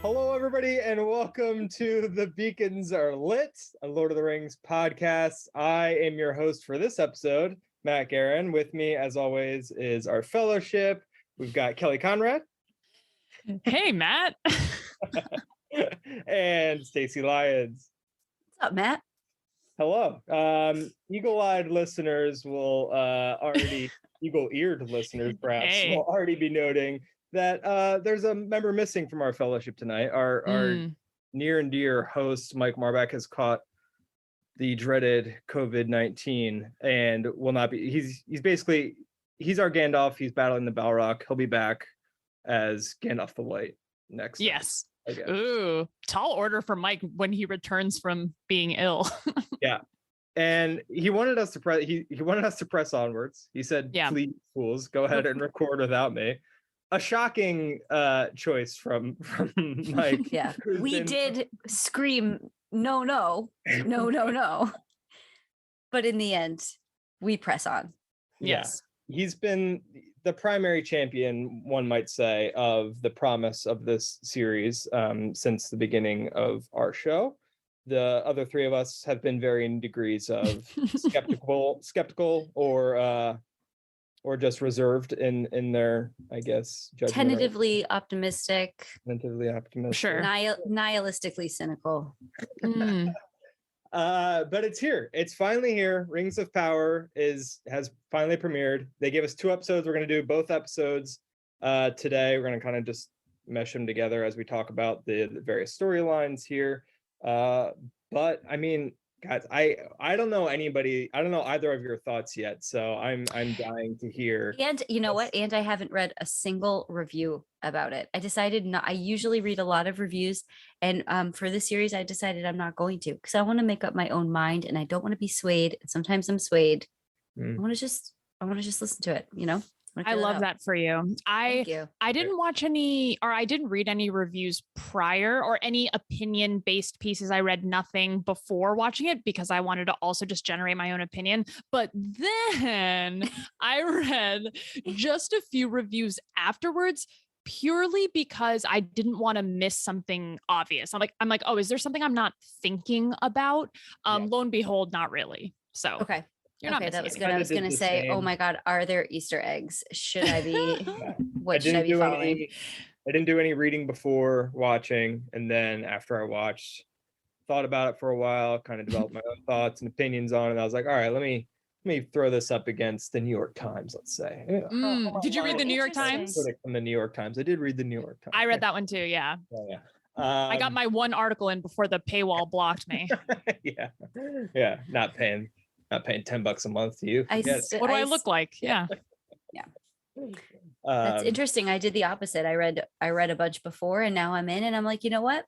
Hello, everybody, and welcome to The Beacons Are Lit, a Lord of the Rings podcast. I am your host for this episode, Matt Guerin. With me, as always, is our fellowship. We've got Kelly Conrad. Hey, Matt. And Stacey Lyons. What's up, Matt? Hello. Eagle-eyed listeners will already, eagle-eared listeners perhaps, will already be noting that there's a member missing from our fellowship tonight. Our near and dear host, Mike Marbach, has caught the dreaded COVID-19 and will not be. He's our Gandalf. He's battling the Balrog. He'll be back as Gandalf the White next. Yes. Time, I guess. Ooh, tall order for Mike when he returns from being ill. Yeah. And he wanted us to press. He wanted us to press onwards. He said, "Please, fools, go ahead and record without me." A shocking choice from Mike. Yeah, we did scream, no. But in the end, we press on. Yes. Yeah. He's been the primary champion, one might say, of the promise of this series since the beginning of our show. The other three of us have been varying degrees of skeptical or just reserved in their, I guess, judgment. Tentatively optimistic. Sure. Nihilistically cynical. But it's here. It's finally here. Rings of Power has finally premiered. They gave us 2 episodes. We're going to do both episodes today. We're going to kind of just mesh them together as we talk about the various storylines here. But I mean, guys, I don't know anybody. I don't know either of your thoughts yet. So I'm dying to hear. And you know what? And I haven't read a single review about it. I decided not. I usually read a lot of reviews, and for this series, I decided I'm not going to because I want to make up my own mind, and I don't want to be swayed. And sometimes I'm swayed. I want to just listen to it. You know. I love that for you. Thank you. I didn't watch any, or I didn't read any reviews prior or any opinion-based pieces. I read nothing before watching it because I wanted to also just generate my own opinion. But then I read just a few reviews afterwards, purely because I didn't want to miss something obvious. I'm like, oh, is there something I'm not thinking about? Lo and behold, not really. So okay. Okay, that was good. I was going to say, oh my God, are there Easter eggs? Should I be, what should I be following? I didn't do any reading before watching. And then after I watched, thought about it for a while, kind of developed my own thoughts and opinions on it. And I was like, all right, let me throw this up against the New York Times, let's say. Did you read the New York Times? From the New York Times. I did read the New York Times. I read that one too, yeah. Oh, yeah. I got my one article in before the paywall blocked me. Yeah, not paying $10 a month to you. What do I look like? Yeah. That's interesting. I did the opposite. I read a bunch before, and now I'm in, and I'm like, you know what?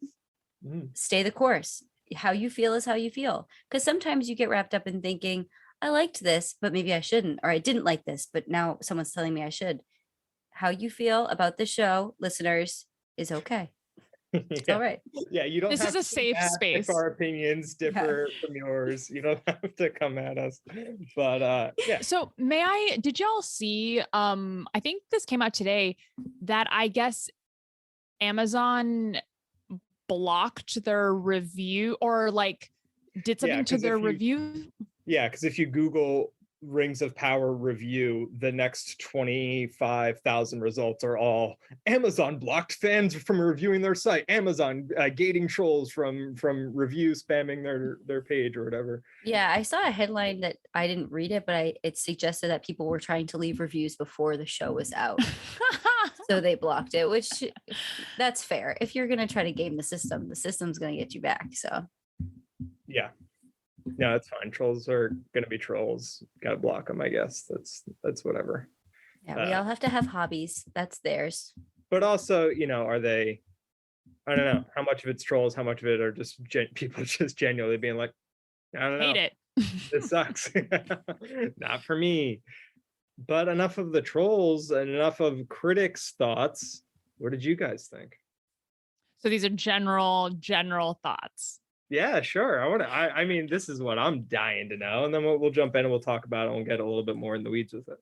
Stay the course. How you feel is how you feel. Because sometimes you get wrapped up in thinking, I liked this, but maybe I shouldn't, or I didn't like this, but now someone's telling me I should. How you feel about the show, listeners, is okay. It's all right. Yeah, you don't. This is a safe space. If our opinions differ from yours, you don't have to come at us. But yeah. So did y'all see? I think this came out today that I guess Amazon blocked their review or like did something to their review. Yeah, because if you Google Rings of Power review, the next 25,000 results are all Amazon blocked fans from reviewing their site, Amazon gating trolls from review spamming their page or whatever. Yeah, I saw a headline that I didn't read it, but it suggested that people were trying to leave reviews before the show was out. So they blocked it, which that's fair. If you're going to try to game the system's going to get you back. So yeah. No, that's fine. Trolls are going to be trolls. Got to block them, I guess. That's whatever. Yeah, we all have to have hobbies. That's theirs. But also, are they, I don't know, how much of it's trolls, how much of it are just people just genuinely being like, I don't know. Hate it. This sucks. Not for me. But enough of the trolls and enough of critics' thoughts. What did you guys think? So these are general thoughts. Yeah, sure. I mean, this is what I'm dying to know. And then we'll jump in and we'll talk about it and we'll get a little bit more in the weeds with it.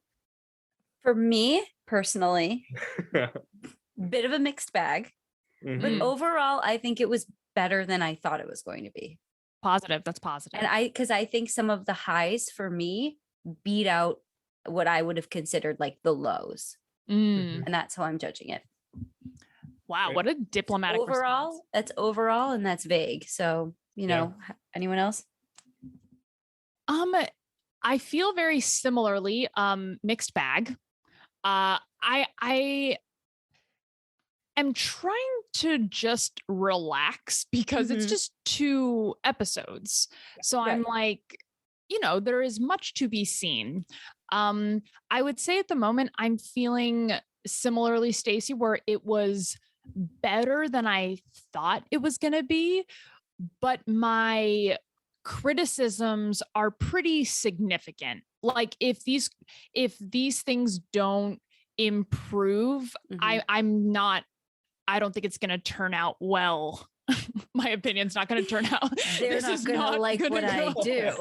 For me, personally, bit of a mixed bag. But overall, I think it was better than I thought it was going to be. Positive. That's positive. And because I think some of the highs for me beat out what I would have considered like the lows. And that's how I'm judging it. Wow, what a diplomatic overall response. That's overall, and that's vague. So, anyone else? I feel very similarly mixed bag. I am trying to just relax because it's just 2 episodes. So I'm like, there is much to be seen. I would say at the moment I'm feeling similarly, Stacey, where it was better than I thought it was going to be, but my criticisms are pretty significant. Like if these things don't improve, I don't think it's going to turn out well. My opinion's not going to turn out. They're not going to like what I do.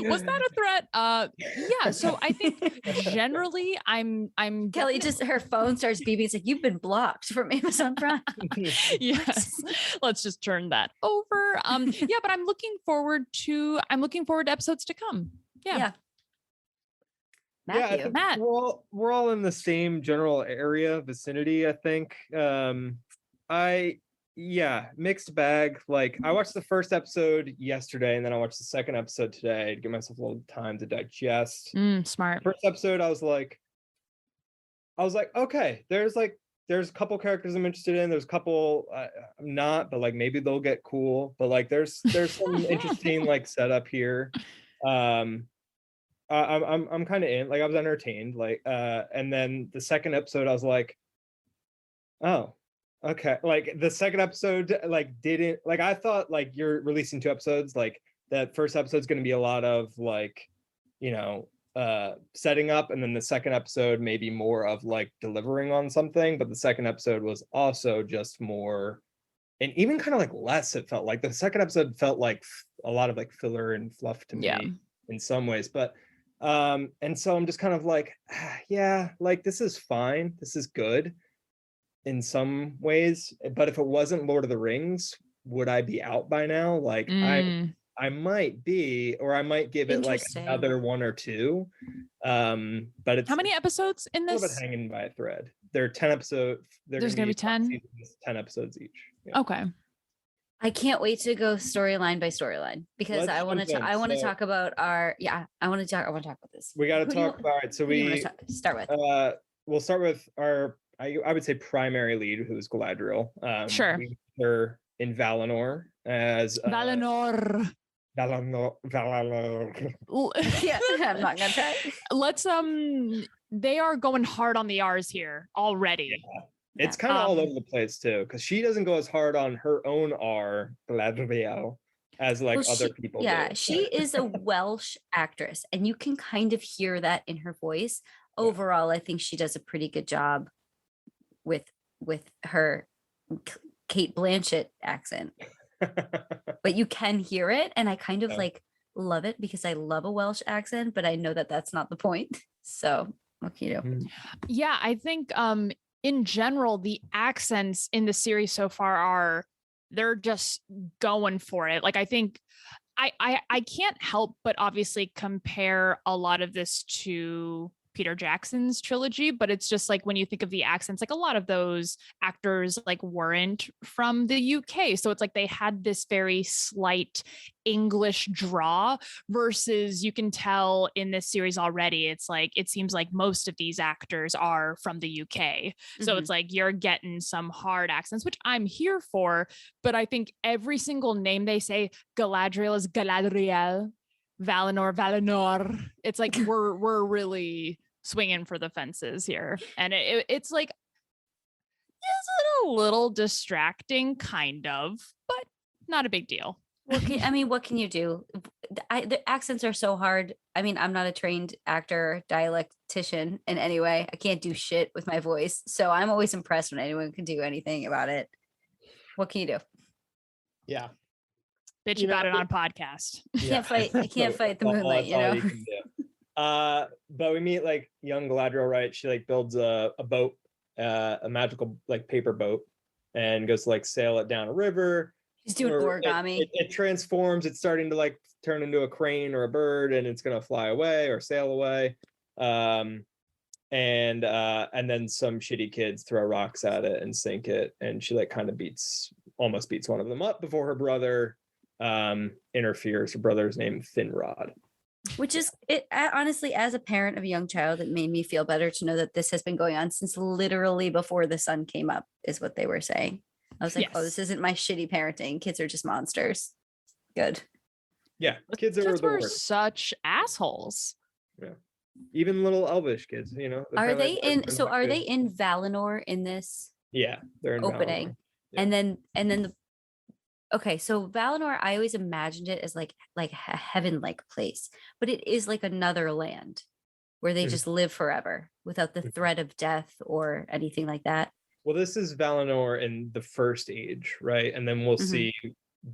Was that a threat? Yeah. So I think generally I'm Kelly just, her phone starts beeping. It's like, you've been blocked from Amazon Prime. Yes. Let's just turn that over. Yeah, but I'm looking forward to episodes to come. Yeah. Matthew. Matt. We're all in the same general area vicinity, I think. Mixed bag. Like I watched the first episode yesterday and then I watched the second episode today to give myself a little time to digest. Smart. First episode, I was like, okay, there's a couple characters I'm interested in. There's a couple I'm not, but like maybe they'll get cool. But like there's some interesting like setup here. I'm kind of in, like I was entertained, like and then the second episode I was like, oh, okay. Like the second episode like didn't, like I thought like you're releasing 2 episodes, like that first episode's going to be a lot of like, setting up, and then the second episode maybe more of like delivering on something, but the second episode was also just more, and even kind of like less, it felt like the second episode felt like a lot of like filler and fluff to me in some ways, but and so I'm just kind of like, like this is fine, this is good in some ways, but if it wasn't Lord of the Rings, would I be out by now? Like I might be, or I might give it like another 1 or 2. But it's, how many episodes in this? A little bit hanging by a thread. There are 10 episodes. There's gonna be 10 seasons, 10 episodes each. Yeah. Okay. I can't wait to go storyline by storyline because I want to talk about our, I want to talk about this. We got to talk about it. So we start with, we'll start with our, I would say primary lead, who's Galadriel. Sure. We meet her in Valinor as Valinor. Yeah, I'm not gonna try. Let's they are going hard on the R's here already. Yeah. It's kind of all over the place too, because she doesn't go as hard on her own R, Galadriel, as like other people do. She is a Welsh actress, and you can kind of hear that in her voice. Overall, I think she does a pretty good job with her Kate Blanchett accent. But you can hear it, and I kind of like love it because I love a Welsh accent, but I know that that's not the point. So, what can you do? Yeah, I think in general, the accents in the series so far they're just going for it. Like I think I can't help but obviously compare a lot of this to Peter Jackson's trilogy, but it's just like when you think of the accents, like a lot of those actors like weren't from the UK. So it's like they had this very slight English draw versus you can tell in this series already, it's like, it seems like most of these actors are from the UK. So it's like you're getting some hard accents, which I'm here for. But I think every single name they say, Galadriel is Galadriel. Valinor. It's like we're really swinging for the fences here, and it's like, is it a little distracting, kind of, but not a big deal. What can you do? The accents are so hard. I mean, I'm not a trained actor, dialectician in any way. I can't do shit with my voice, so I'm always impressed when anyone can do anything about it. What can you do? Yeah. Bitch about it on a podcast. I can't fight the moonlight, you know? But we meet like young Galadriel, right? She like builds a boat a magical like paper boat and goes to like sail it down a river. She's doing origami. It transforms. It's starting to like turn into a crane or a bird, and it's gonna fly away or sail away. And then some shitty kids throw rocks at it and sink it, and she like kind of almost beats one of them up before her brother interferes. Her brother's named Finrod. Which is it honestly, as a parent of a young child, it made me feel better to know that this has been going on since literally before the sun came up, is what they were saying. I was like, oh, this isn't my shitty parenting. Kids are just monsters. Good. Yeah, kids were such assholes. Yeah, even little elvish kids. You know, are they in? So are they in Valinor in this? Yeah, they're in opening, yeah. and then the. Okay, so Valinor, I always imagined it as like a heaven-like place, but it is like another land where they just live forever without the threat of death or anything like that. Well, this is Valinor in the first age, right? And then we'll see.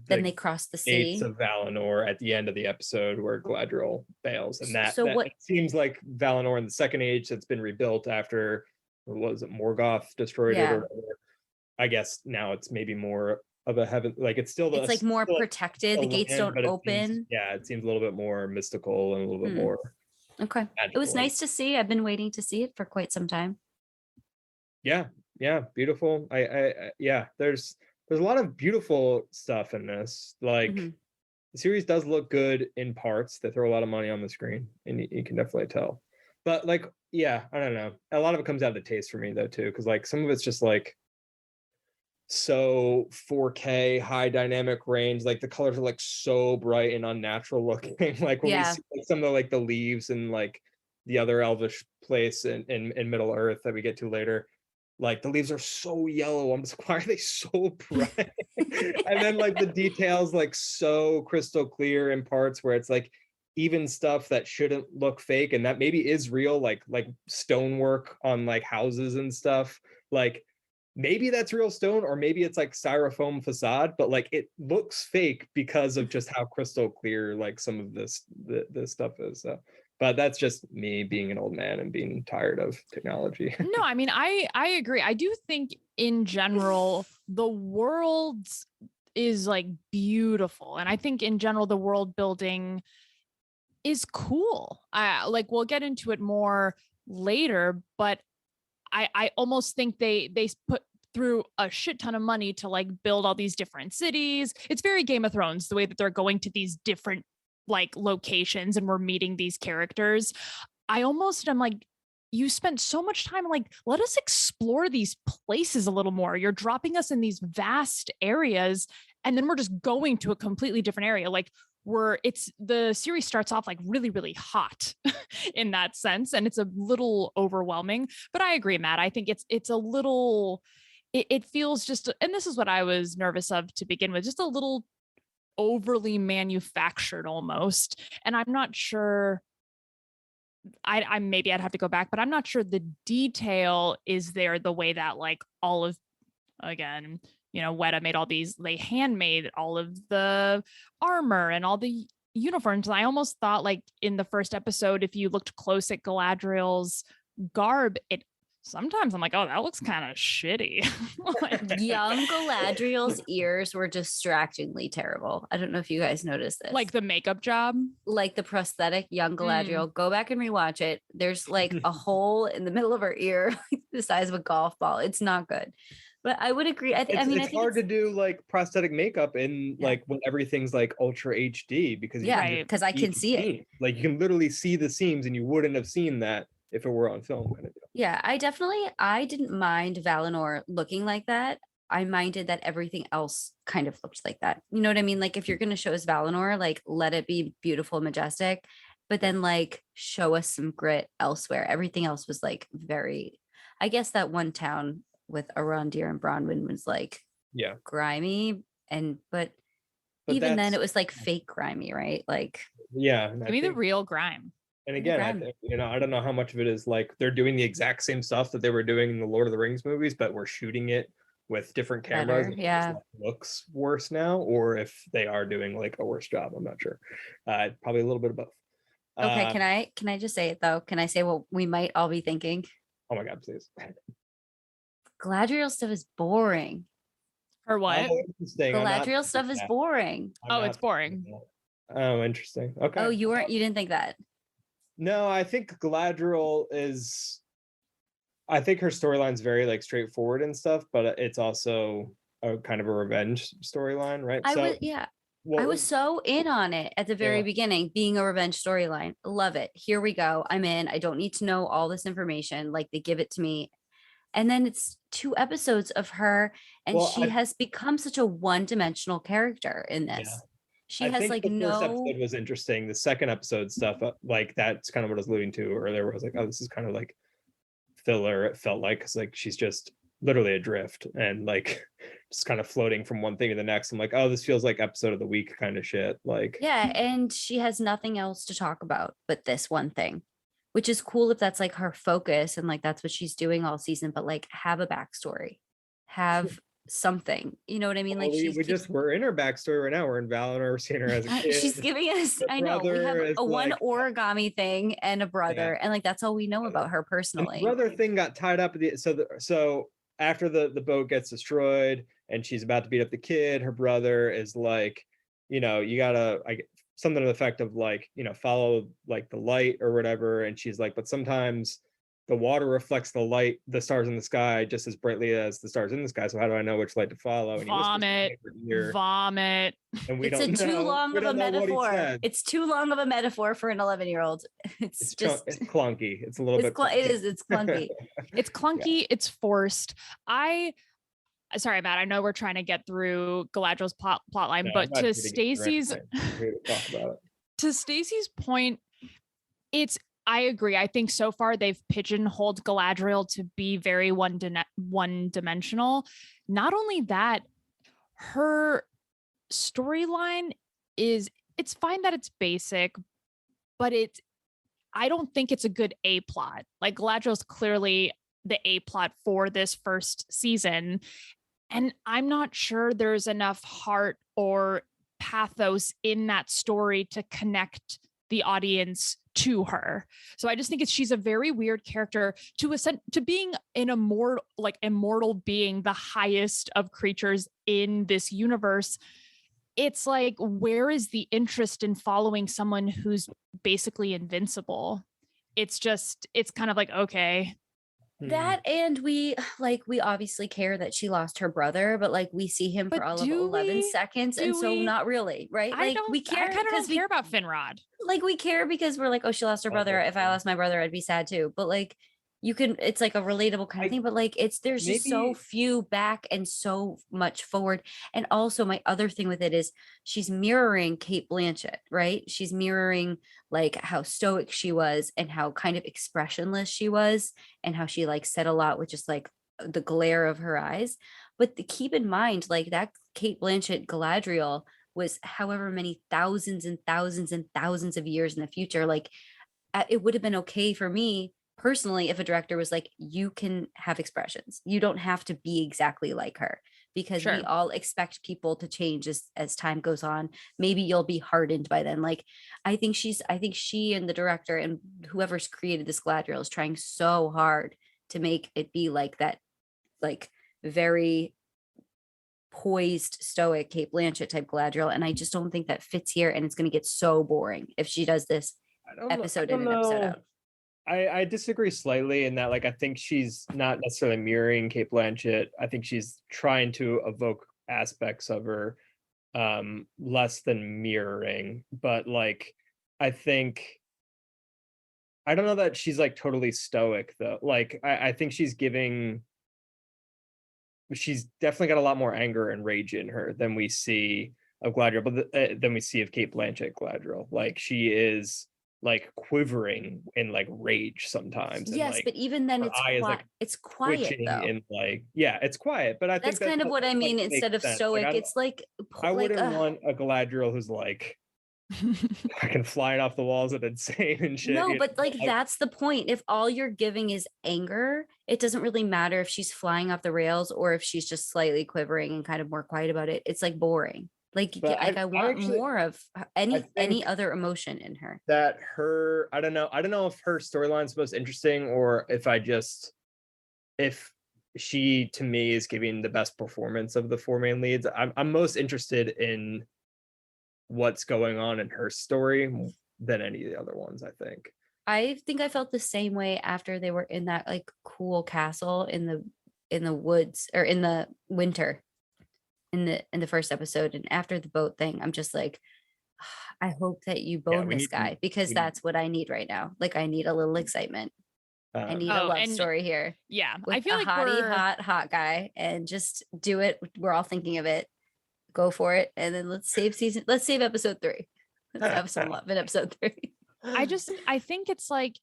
Then they cross the sea. Gates of Valinor at the end of the episode where Galadriel bails, and that it seems like Valinor in the second age that's been rebuilt after, what was it, Morgoth destroyed it or whatever. I guess now it's maybe more of a heaven, like it's like more protected. The gates don't open. It seems a little bit more mystical and a little bit more. Okay, it was nice to see. I've been waiting to see it for quite some time. Yeah, beautiful. There's a lot of beautiful stuff in this. Like the series does look good in parts. They throw a lot of money on the screen, and you can definitely tell. But like, I don't know. A lot of it comes out of the taste for me though too, because like some of it's just like so 4K high dynamic range. Like the colors are like so bright and unnatural looking. Like when we see like, some of like the leaves and like the other elvish place in Middle Earth that we get to later. Like the leaves are so yellow. I'm just like, why are they so bright? And then like the details like so crystal clear in parts where it's like even stuff that shouldn't look fake and that maybe is real, like stonework on like houses and stuff. Like maybe that's real stone, or maybe it's like styrofoam facade, but like it looks fake because of just how crystal clear like some of this stuff is. So. But that's just me being an old man and being tired of technology. No, I mean, I agree. I do think in general, the world is like beautiful. And I think in general, the world building is cool. Like we'll get into it more later, but I almost think they put through a shit ton of money to like build all these different cities. It's very Game of Thrones, the way that they're going to these different like locations and we're meeting these characters. I'm like, you spent so much time, like, let us explore these places a little more. You're dropping us in these vast areas and then we're just going to a completely different area. Like the series starts off like really, really hot in that sense. And it's a little overwhelming, but I agree, Matt. I think it's a little, it feels just, and this is what I was nervous of to begin with, just a little overly manufactured almost. And I'm not sure, I maybe I'd have to go back, but I'm not sure the detail is there the way that like all of, again, you know, Weta made all these, they handmade all of the armor and all the uniforms. And I almost thought like in the first episode, if you looked close at Galadriel's garb, sometimes I'm like, oh, that looks kind of shitty. Like, young Galadriel's ears were distractingly terrible. I don't know if you guys noticed this. Like the makeup job? Like the prosthetic young Galadriel. Go back and rewatch it. There's like a hole in the middle of her ear, the size of a golf ball. It's not good. But I would agree. I think it's hard to do like prosthetic makeup in like when everything's like ultra HD because because I can see it. Like you can literally see the seams and you wouldn't have seen that if it were on film. Yeah, I didn't mind Valinor looking like that. I minded that everything else kind of looked like that. You know what I mean? Like if you're going to show us Valinor, like let it be beautiful, majestic, but then like show us some grit elsewhere. Everything else was like very, I guess that one town with Arondir and Bronwyn was like grimy, but even then it was like fake grimy, right? Like give me the real grime. And again, I don't know how much of it is like they're doing the exact same stuff that they were doing in the Lord of the Rings movies, but we're shooting it with different cameras. Better, yeah, it looks worse now, or if they are doing like a worse job. I'm not sure. Probably a little bit of both. Okay, can I just say it though? Can I say what we might all be thinking? Oh my God, please. Galadriel stuff is boring. Or what? Oh, interesting. Galadriel stuff is boring. It's boring. Oh, interesting. Okay. Oh, you didn't think that? No, I think Galadriel is. I think her storyline's very like straightforward and stuff, but it's also a kind of a revenge storyline, right? I was so in on it at the very beginning, being a revenge storyline. Love it. Here we go. I'm in. I don't need to know all this information. Like, they give it to me. And then it's 2 episodes of her, and she has become such a one-dimensional character in this. Yeah. She has like the first episode was interesting. The second episode stuff, like that's kind of what I was alluding to earlier, where I was like, oh, this is kind of like filler. It felt like, because like she's just literally adrift and like just kind of floating from one thing to the next. I'm like, oh, this feels like episode of the week kind of shit. Like, yeah, and she has nothing else to talk about but this one thing, which is cool if that's like her focus and like that's what she's doing all season. But like, have a backstory, have something, you know what I mean? Like, we're in her backstory right now. We're in Valinor, we're seeing her as a kid. She's giving us, I know, we have a one origami thing and a brother, and like that's all we know about her personally. And the brother thing got tied up at the so after the boat gets destroyed and she's about to beat up the kid, her brother is like, you gotta something to the effect of like, follow like the light or whatever. And she's like, but sometimes the water reflects the light, the stars in the sky, just as brightly as the stars in the sky. So how do I know which light to follow? And Vomit. And it's too long of a metaphor. It's too long of a metaphor for an 11-year-old. It's clunky. It's a little bit. It's clunky. It's clunky. Yeah. It's forced. Sorry, Matt. I know we're trying to get through Galadriel's plot line, but to Stacey's point, I agree. I think so far they've pigeonholed Galadriel to be very one-dimensional. Not only that, her storyline it's fine that it's basic, but I don't think it's a good A plot. Like, Galadriel's clearly the A plot for this first season. And I'm not sure there's enough heart or pathos in that story to connect the audience to her. So I just think she's a very weird character to being an immortal being, the highest of creatures in this universe. It's like, where is the interest in following someone who's basically invincible? It's kind of like, okay. That, and we obviously care that she lost her brother, but like we see him for all of 11 seconds, and so not really, right? Like, we care. I kind of don't care about Finrod. Like, we care because we're like, oh, she lost her brother. If I lost my brother, I'd be sad too. But like, it's like a relatable kind of thing, but like there's just so few back and so much forward. And also, my other thing with it is she's mirroring Cate Blanchett, right? She's mirroring like how stoic she was and how kind of expressionless she was, and how she like said a lot with just like the glare of her eyes. But keep in mind, like, that Cate Blanchett Galadriel was however many thousands and thousands and thousands of years in the future. Like, it would have been okay for me personally if a director was like, you can have expressions, you don't have to be exactly like her, because we all expect people to change as time goes on. Maybe you'll be hardened by then. Like, I think she and the director and whoever's created this Galadriel is trying so hard to make it be like that, like very poised, stoic Cate Blanchett type Galadriel, and I just don't think that fits here, and it's going to get so boring if she does this episode in and episode out. I disagree slightly in that, like, I think she's not necessarily mirroring Cate Blanchett. I think she's trying to evoke aspects of her, less than mirroring. But like, I don't know that she's like totally stoic though. Like, I think she's definitely got a lot more anger and rage in her than we see of Galadriel, but than we see of Cate Blanchett Galadriel. Like, she is like quivering in like rage sometimes. Yes, like, but even then it's quiet though. And like, yeah, it's quiet. But I think that's kind of what I mean. Instead of stoic, like, it's like I wouldn't want a Galadriel who's like fucking flying off the walls and insane and shit. No, but like that's the point. If all you're giving is anger, it doesn't really matter if she's flying off the rails or if she's just slightly quivering and kind of more quiet about it. It's like boring. Like, I want more of any other emotion in her. That I don't know if her storyline's most interesting, or if she to me is giving the best performance of the four main leads. I'm most interested in what's going on in her story than any of the other ones, I think. I think I felt the same way after they were in that like cool castle in the woods, or in the winter in the first episode, and after the boat thing, I'm just like, I hope that you bone this guy, because that's what I need right now. Like, I need a little excitement. I need a love story here. Yeah, with I feel like hottie hot guy, and just do it. We're all thinking of it. Go for it, and then let's save episode 3. Let's have some love in episode 3. I think it's like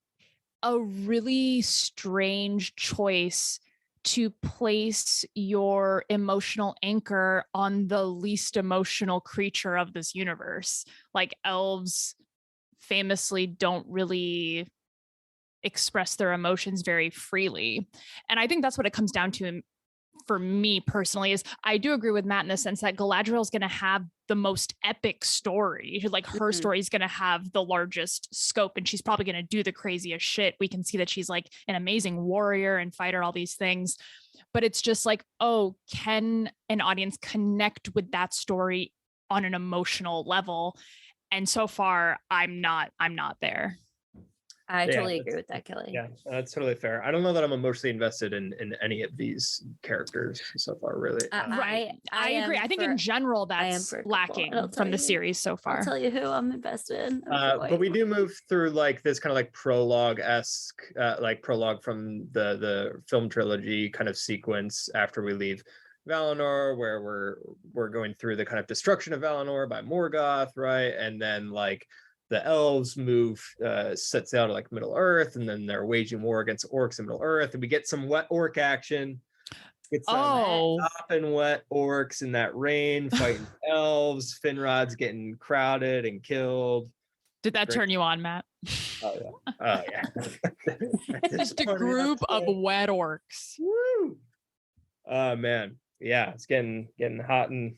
a really strange choice to place your emotional anchor on the least emotional creature of this universe. Like, elves famously don't really express their emotions very freely. And I think that's what it comes down to for me personally. Is I do agree with Matt in the sense that Galadriel is going to have the most epic story. Like, her story is going to have the largest scope, and she's probably going to do the craziest shit. We can see that she's like an amazing warrior and fighter, all these things. But it's just like, oh, can an audience connect with that story on an emotional level? And so far, I'm not there. I totally agree with that, Kelly. Yeah, that's totally fair. I don't know that I'm emotionally invested in any of these characters so far, really. Right. I agree. I think in general that's lacking from the series so far. I'll tell you who I'm invested in. But we do move through like this kind of like prologue-esque, like prologue from the film trilogy kind of sequence after we leave Valinor, where we're going through the kind of destruction of Valinor by Morgoth, right? And then like the elves sets out like Middle Earth, and then they're waging war against orcs in Middle Earth, and we get some wet orc action. It's hot and wet orcs in that rain fighting elves. Finrod's getting crowded and killed. Did that turn you on, Matt? Oh yeah. Just a group of wet orcs. Woo! Oh man, yeah, it's getting hot and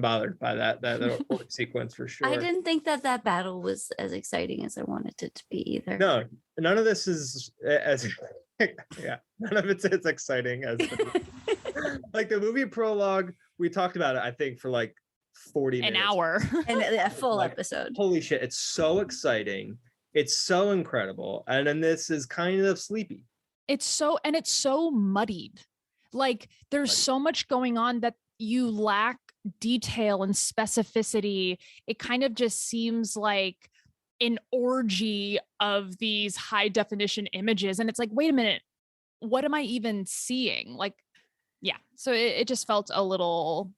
bothered by that orc sequence for sure. I didn't think that battle was as exciting as I wanted it to be either. No, none of this is as none of it's as exciting as like the movie prologue. We talked about it, I think, for like 40 minutes. An hour. And a full episode. Holy shit, it's so exciting. It's so incredible. And then this is kind of sleepy. It's so muddied. Like, there's so much going on that you lack detail and specificity. It kind of just seems like an orgy of these high definition images. And it's like, wait a minute, what am I even seeing? Like, yeah. So it just felt a little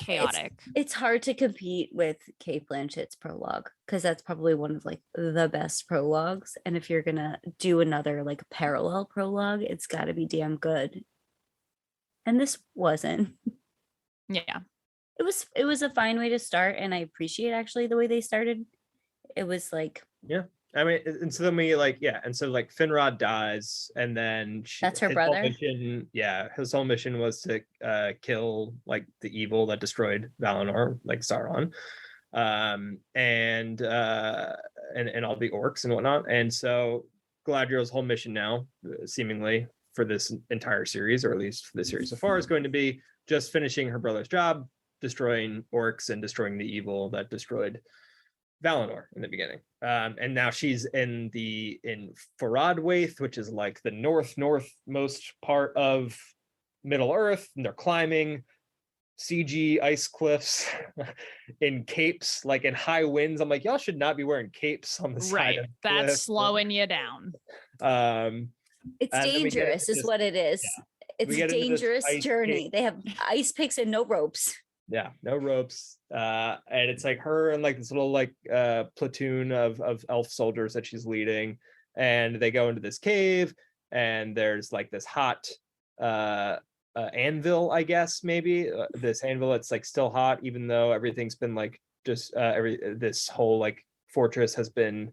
chaotic. It's hard to compete with Cate Blanchett's prologue, because that's probably one of like the best prologues. And if you're gonna do another like parallel prologue, it's got to be damn good. And this wasn't. Yeah. It was a fine way to start, and I appreciate actually the way they started. It was like, yeah. I mean, and so then we like, yeah, and so like Finrod dies, and then that's her brother. His whole mission was to kill like the evil that destroyed Valinor, like Sauron, and all the orcs and whatnot. And so Galadriel's whole mission now, seemingly for this entire series, or at least for the series so far, is going to be just finishing her brother's job, destroying orcs and destroying the evil that destroyed Valinor in the beginning. And now she's in Faradwaith, which is like the northmost part of Middle Earth, and they're climbing CG ice cliffs in capes, like in high winds. I'm like, y'all should not be wearing capes on the side of the cliff. That's slowing you down. It's dangerous is what it is. Yeah. It's a dangerous journey. They have ice picks and no ropes. Yeah, no ropes. And it's like her and like this little like platoon of elf soldiers that she's leading, and they go into this cave, and there's like this hot anvil, I guess, maybe this anvil that's like still hot, even though everything's been like just this whole like fortress has been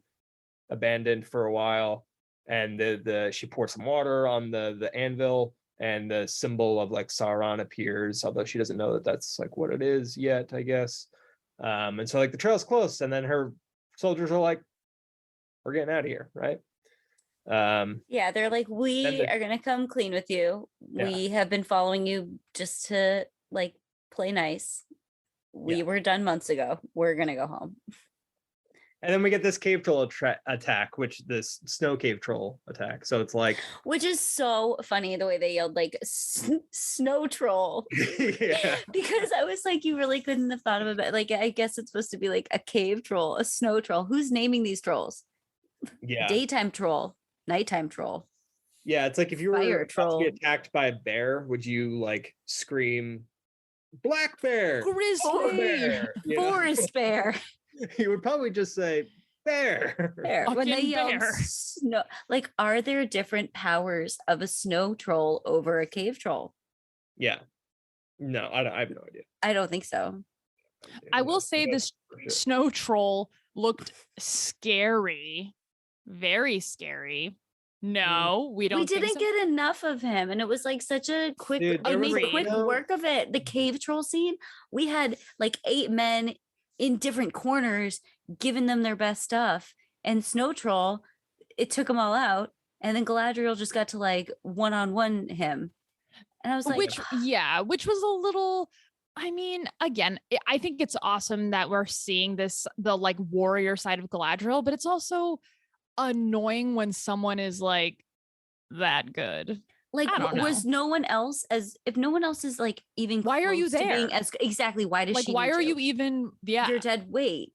abandoned for a while. And she pours some water on the anvil, and the symbol of like Sauron appears, although she doesn't know that that's like what it is yet, I guess. And so like the trail's close, and then her soldiers are like, we're getting out of here, right? Yeah, they're like, we are gonna come clean with you. We have been following you just to like play nice. We were done months ago. We're gonna go home. And then we get this cave troll attack, which this snow cave troll attack. So it's like, which is so funny the way they yelled like snow troll. Because I was like, you really couldn't have thought of it. Like, I guess it's supposed to be like a cave troll, a snow troll. Who's naming these trolls? Daytime troll, nighttime troll. Yeah, it's like if you were about to be attacked by a bear, would you like scream black bear, grizzly bear, forest bear? You would probably just say bear. When they yell snow, like, are there different powers of a snow troll over a cave troll? Yeah. No, I have no idea. I don't think so. I will say this snow troll looked scary. Very scary. No, we don't. We didn't get enough of him, and it was like such a quick, quick work of it. The cave troll scene, we had like 8 men in different corners, giving them their best stuff. And Snow Troll, it took them all out, and then Galadriel just got to like one-on-one him. And I was like, which was a little. I mean, again, I think it's awesome that we're seeing the like warrior side of Galadriel, but it's also annoying when someone is like that good. Like, was no one else if no one else is like even why are you there being as exactly why does like she why are you even you're dead, wait.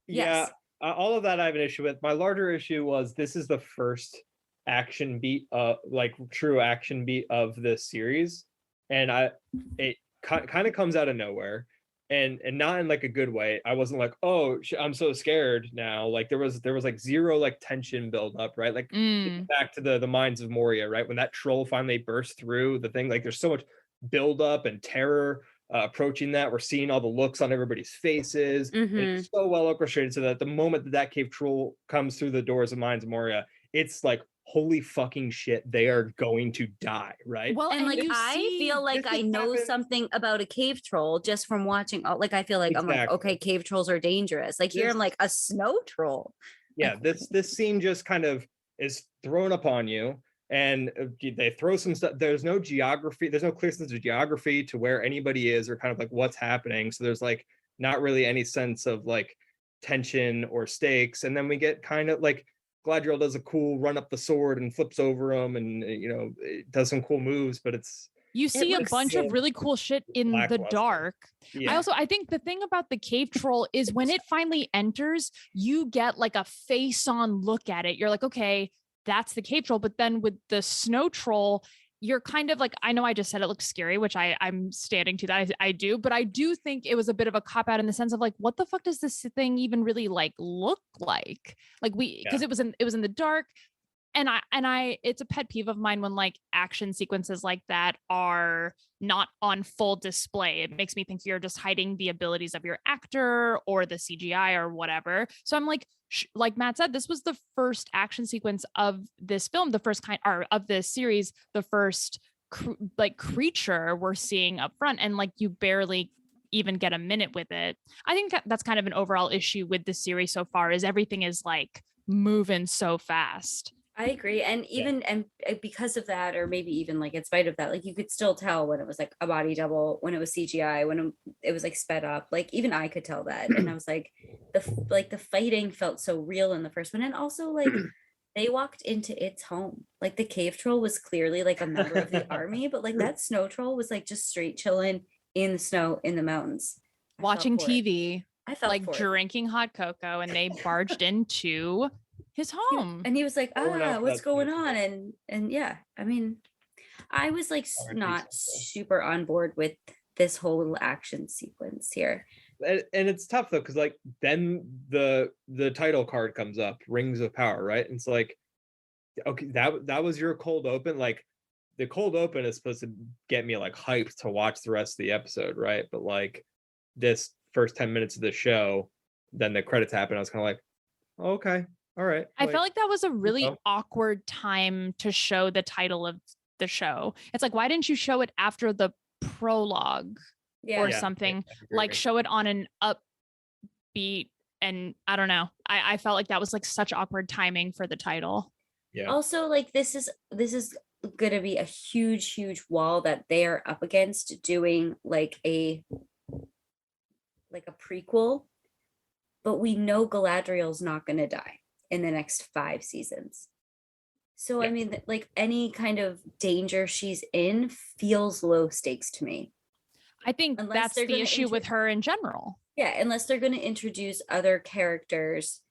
Yes. All of that I have an issue with. My larger issue was this is the first action beat like true action beat of this series, and it kind of comes out of nowhere, and not in like a good way. I wasn't like, oh, I'm so scared now. Like there was like zero like tension build up, right? Like back to the Mines of Moria, right? When that troll finally burst through the thing, like there's so much build up and terror approaching that. We're seeing all the looks on everybody's faces. It's so well orchestrated so that the moment that cave troll comes through the doors of Mines of Moria, it's like, holy fucking shit, they are going to die, right? Well, and like I feel like I know something about a cave troll just from watching. Like I feel like I'm like, okay, cave trolls are dangerous. Like here I'm like, a snow troll. Yeah, this scene just kind of is thrown upon you, and they throw some stuff. There's no geography, there's no clear sense of geography to where anybody is or kind of like what's happening. So there's like not really any sense of like tension or stakes. And then we get kind of like Galadriel does a cool run up the sword and flips over him, and it does some cool moves, but you see a bunch of really cool shit in the dark. Yeah. I think the thing about the cave troll is when it finally enters, you get like a face-on look at it. You're like, okay, that's the cave troll. But then with the snow troll, you're kind of like, I know I just said it looks scary, which I'm standing to that. I do, but I do think it was a bit of a cop out in the sense of like, what the fuck does this thing even really like look like? Like because it was in the dark. And I it's a pet peeve of mine when like action sequences like that are not on full display. It makes me think you're just hiding the abilities of your actor or the CGI or whatever. So I'm like Matt said, this was the first action sequence of this film, the first kind or of this series, the first creature we're seeing up front, and like you barely even get a minute with it. I think that's kind of an overall issue with the series so far, is everything is like moving so fast. I agree. And even and because of that, or maybe even like in spite of that, like you could still tell when it was like a body double, when it was CGI, when it was like sped up. Like even I could tell that. And I was like, the fighting felt so real in the first one. And also like they walked into its home. Like the cave troll was clearly like a member of the army, but like that snow troll was like just straight chilling in the snow in the mountains. Watching TV. I felt like drinking hot cocoa, and they barged into his home, and he was like, what's going on? And yeah, I mean, I was like not super on board with this whole little action sequence here. And it's tough though, because like then the title card comes up, Rings of Power, right? And it's like, okay, that was your cold open. Like the cold open is supposed to get me like hyped to watch the rest of the episode, right? But like this first 10 minutes of the show, then the credits happen. I was kind of like, oh, okay, all right. I felt like that was a really awkward time to show the title of the show. It's like, why didn't you show it after the prologue or something? Like show it on an upbeat, and I don't know. I felt like that was like such awkward timing for the title. Yeah. Also, like this is gonna be a huge wall that they are up against doing like a prequel, but we know Galadriel's not gonna die in the next 5 seasons. So I mean, like any kind of danger she's in feels low stakes to me. I think Unless that's the issue with her in general. Yeah, unless they're going to introduce other characters.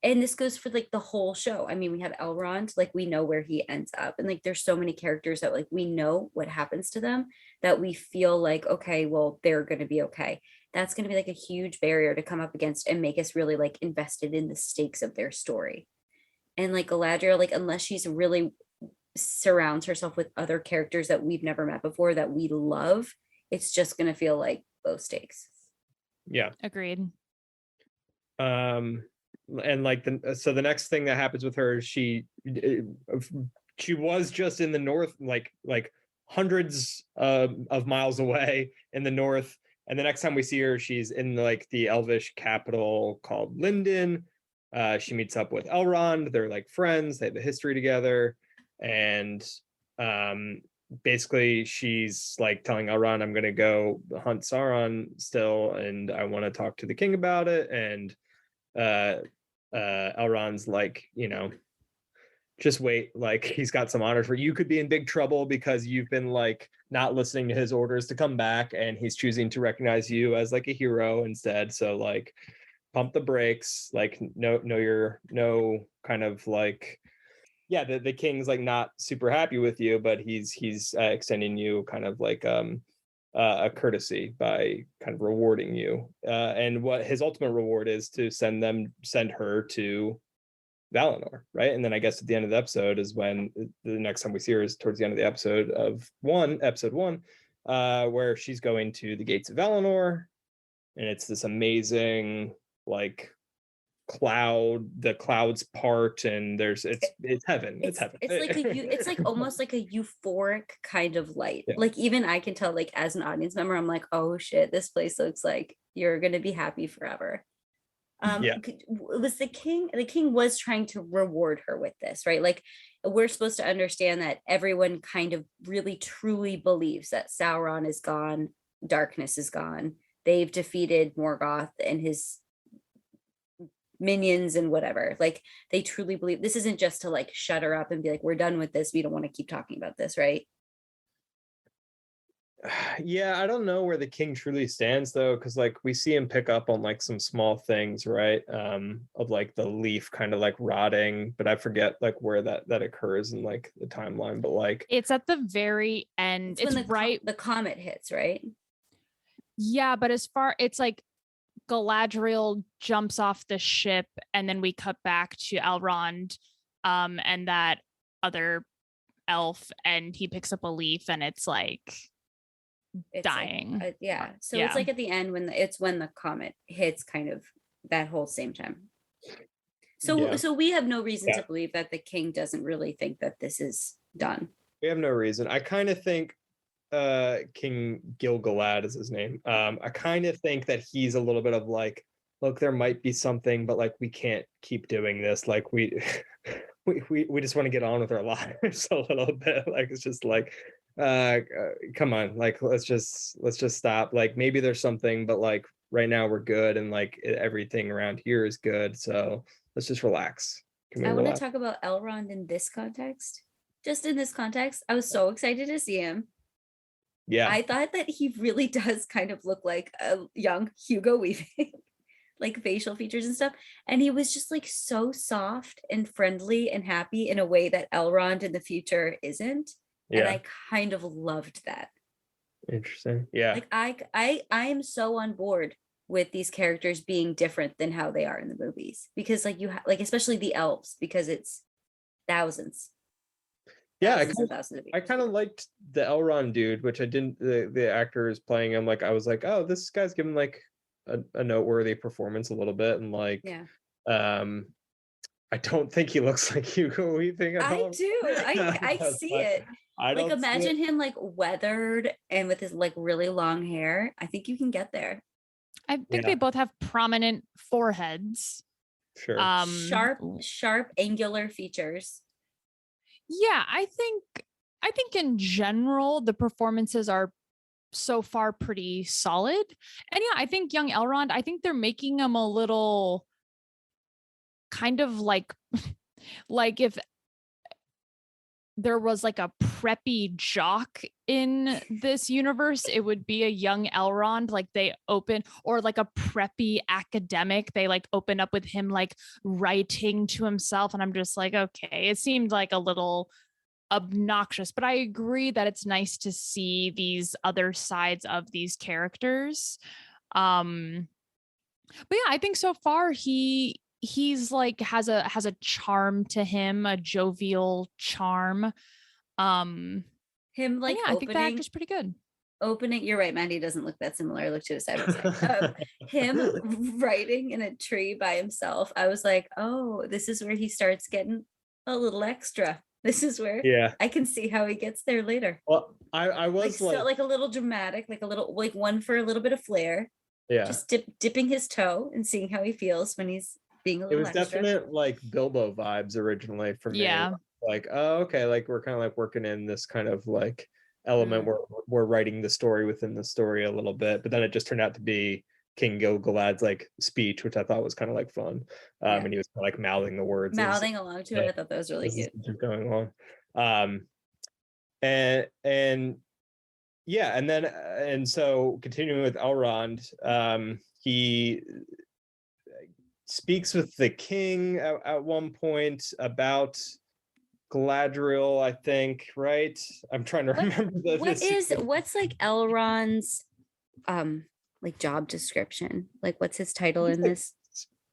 And this goes for like the whole show. I mean, we have Elrond, like we know where he ends up. And like there's so many characters that like we know what happens to them that we feel like, okay, well, they're going to be okay. That's going to be like a huge barrier to come up against and make us really like invested in the stakes of their story. And like Galadriel, like unless she's really surrounds herself with other characters that we've never met before that we love, it's just going to feel like low stakes. Yeah. Agreed. And like the next thing that happens with her is she was just in the north, like hundreds of miles away in the north, and the next time we see her, she's in like the elvish capital called Lindon. She meets up with Elrond. They're like friends. They have a history together, and basically she's like telling Elrond, I'm gonna go hunt Sauron still, and I want to talk to the king about it. And Elrond's like, just wait, like he's got some honors for you. Could be in big trouble because you've been like not listening to his orders to come back, and he's choosing to recognize you as like a hero instead. So like pump the brakes, like no kind of like, yeah, the king's like not super happy with you, but he's extending you kind of like a courtesy by kind of rewarding you, and what his ultimate reward is to send her to Valinor, right? And then I guess at the end of the episode is when the next time we see her is towards the end of the episode one, where she's going to the gates of Valinor, and it's this amazing like the clouds part, and it's heaven. It's heaven. It's like almost like a euphoric kind of light. Like even I can tell, like as an audience member, I'm like, oh shit, this place looks like you're gonna be happy forever. It was the king was trying to reward her with this, right? Like we're supposed to understand that everyone kind of really truly believes that Sauron is gone, darkness is gone, they've defeated Morgoth and his minions and whatever. Like they truly believe this isn't just to like shut her up and be like, we're done with this, we don't want to keep talking about this, right? Yeah, I don't know where the king truly stands though, because like we see him pick up on like some small things, right? Of like the leaf kind of like rotting, but I forget like where that occurs in like the timeline, but like it's at the very end. It's right the comet hits, right? Yeah, but it's like Galadriel jumps off the ship, and then we cut back to Elrond, and that other elf, and he picks up a leaf, and it's like dying. Like, it's like at the end when the comet hits, kind of that whole same time. So we have no reason to believe that the king doesn't really think that this is done. We have no reason. I kind of think King Gil-galad is his name. I kind of think that he's a little bit of like, look, there might be something, but like we can't keep doing this. Like we just want to get on with our lives a little bit. Like it's just like come on, like let's just stop. Like maybe there's something, but like right now we're good, and like everything around here is good. So let's just relax. I want to talk about Elrond in this context. Just in this context, I was so excited to see him. Yeah. I thought that he really does kind of look like a young Hugo Weaving, like facial features and stuff. And he was just like so soft and friendly and happy in a way that Elrond in the future isn't. Yeah. And I kind of loved that. Interesting. Yeah. Like I am so on board with these characters being different than how they are in the movies, because like like especially the elves, because it's thousands. Yeah, I kind of liked the Elrond dude, which I didn't. The actor is playing him. Like I was like, oh, this guy's giving like a noteworthy performance a little bit, and like, I don't think he looks like Hugo Weaving. I do. I see it. I like imagine him like weathered and with his like really long hair. I think you can get there. I think they both have prominent foreheads. Sure. Sharp, angular features. Yeah, I think in general the performances are so far pretty solid. And yeah, I think young Elrond, I think they're making him a little kind of like like if there was like a preppy jock in this universe, it would be a young Elrond. Like they open, or like a preppy academic, they like open up with him like writing to himself. And I'm just like, okay, it seemed like a little obnoxious, but I agree that it's nice to see these other sides of these characters. But yeah, I think so far he's like has a charm to him, a jovial charm. Him like yeah, I think the opening actor's pretty good. You're right, Mandy doesn't look that similar. I looked at it side by side. Him writing in a tree by himself, I was like, oh, this is where he starts getting a little extra. This is where I can see how he gets there later. Well, I was like a little dramatic, like a little like one for a little bit of flair. Yeah. Just dipping his toe and seeing how he feels when he's being a little It was extra. definite like Bilbo vibes originally for me. Yeah. Like, oh, okay, like we're kind of like working in this kind of like element where we're writing the story within the story a little bit, but then it just turned out to be King Gil-galad's like speech, which I thought was kind of like fun. And he was kind of like mouthing the words. Mouthing along to it. I thought that was really cute. Going on. And yeah, and then and so continuing with Elrond, he speaks with the king at one point about Galadriel, I think, right? I'm trying to remember what's like Elrond's like job description? Like what's his title in this?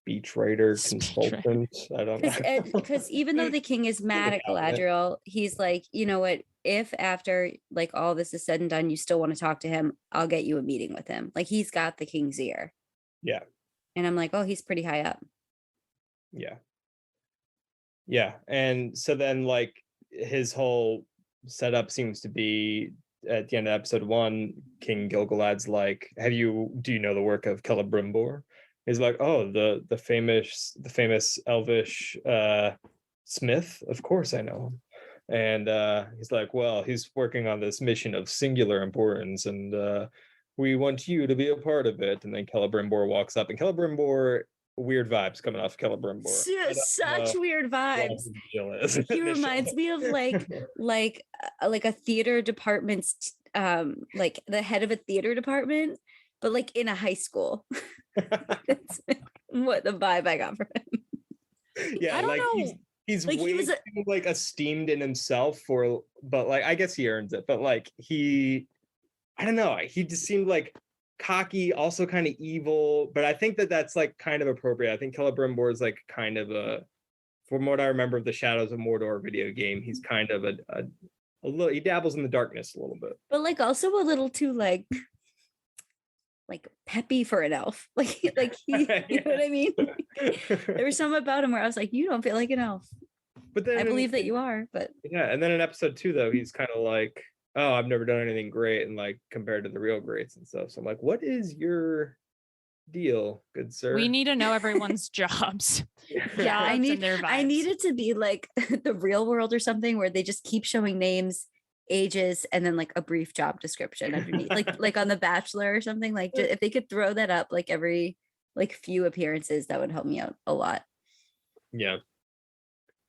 Speechwriter, consultant. I don't know. Because even though the king is mad at Galadriel, he's like, you know what? If after like all this is said and done, you still want to talk to him, I'll get you a meeting with him. Like he's got the king's ear. Yeah. And I'm like, oh, he's pretty high up. Yeah. Yeah. And so then like his whole setup seems to be at the end of episode 1, King Gil-galad's like, do you know the work of Celebrimbor? He's like, oh, the famous elvish smith, of course I know him. And he's like, well, he's working on this mission of singular importance, and we want you to be a part of it. And then Celebrimbor walks up, and Celebrimbor, weird vibes coming off Celebrimbor. Such weird vibes. He reminds me of like a theater department's like the head of a theater department, but like in a high school. That's what the vibe I got from him. Yeah, I don't know. He's like way too like esteemed in himself but like I guess he earns it, but like I don't know, he just seemed like cocky, also kind of evil, but I think that's like kind of appropriate. I think Celebrimbor is like kind of from what I remember of the Shadows of Mordor video game, he's kind of a little, he dabbles in the darkness a little bit, but like also a little too like peppy for an elf. Like he you know what I mean? There was something about him where I was like, you don't feel like an elf. But then I believe that you are, but yeah. And then in episode 2 though, he's kind of like, oh, I've never done anything great, and like compared to the real greats and stuff. So I'm like, what is your deal, good sir? We need to know everyone's jobs. Yeah, I need it to be like the real world or something where they just keep showing names, ages, and then like a brief job description underneath, like on The Bachelor or something. Like if they could throw that up like every like few appearances, that would help me out a lot. Yeah,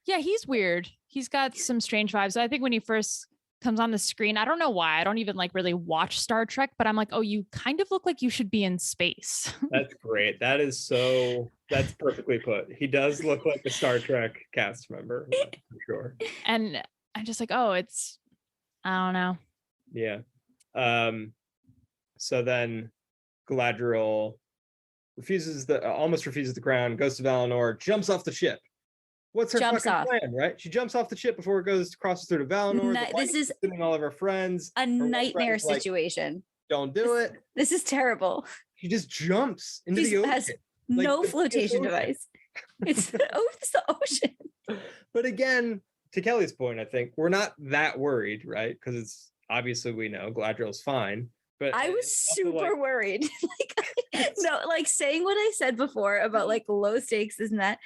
he's weird. He's got some strange vibes. I think when he first comes on the screen, I don't know why, I don't even like really watch Star Trek, but I'm like, oh, you kind of look like you should be in space. That's great. That's perfectly put. He does look like a Star Trek cast member, for sure. And I'm just like, oh, I don't know. Yeah. So then Galadriel almost refuses the crown, goes to Valinor, jumps off the ship. What's her fucking plan, right? She jumps off the ship before it crosses through to Valinor. This is all of her friends. A nightmare situation. Like, don't do it. This is terrible. She just jumps into the ocean. Has no flotation device. It's the ocean. But again, to Kelly's point, I think we're not that worried, right? Because it's obviously we know Galadriel's fine. But I was super worried. Like, no, like saying what I said before about like low stakes, isn't that?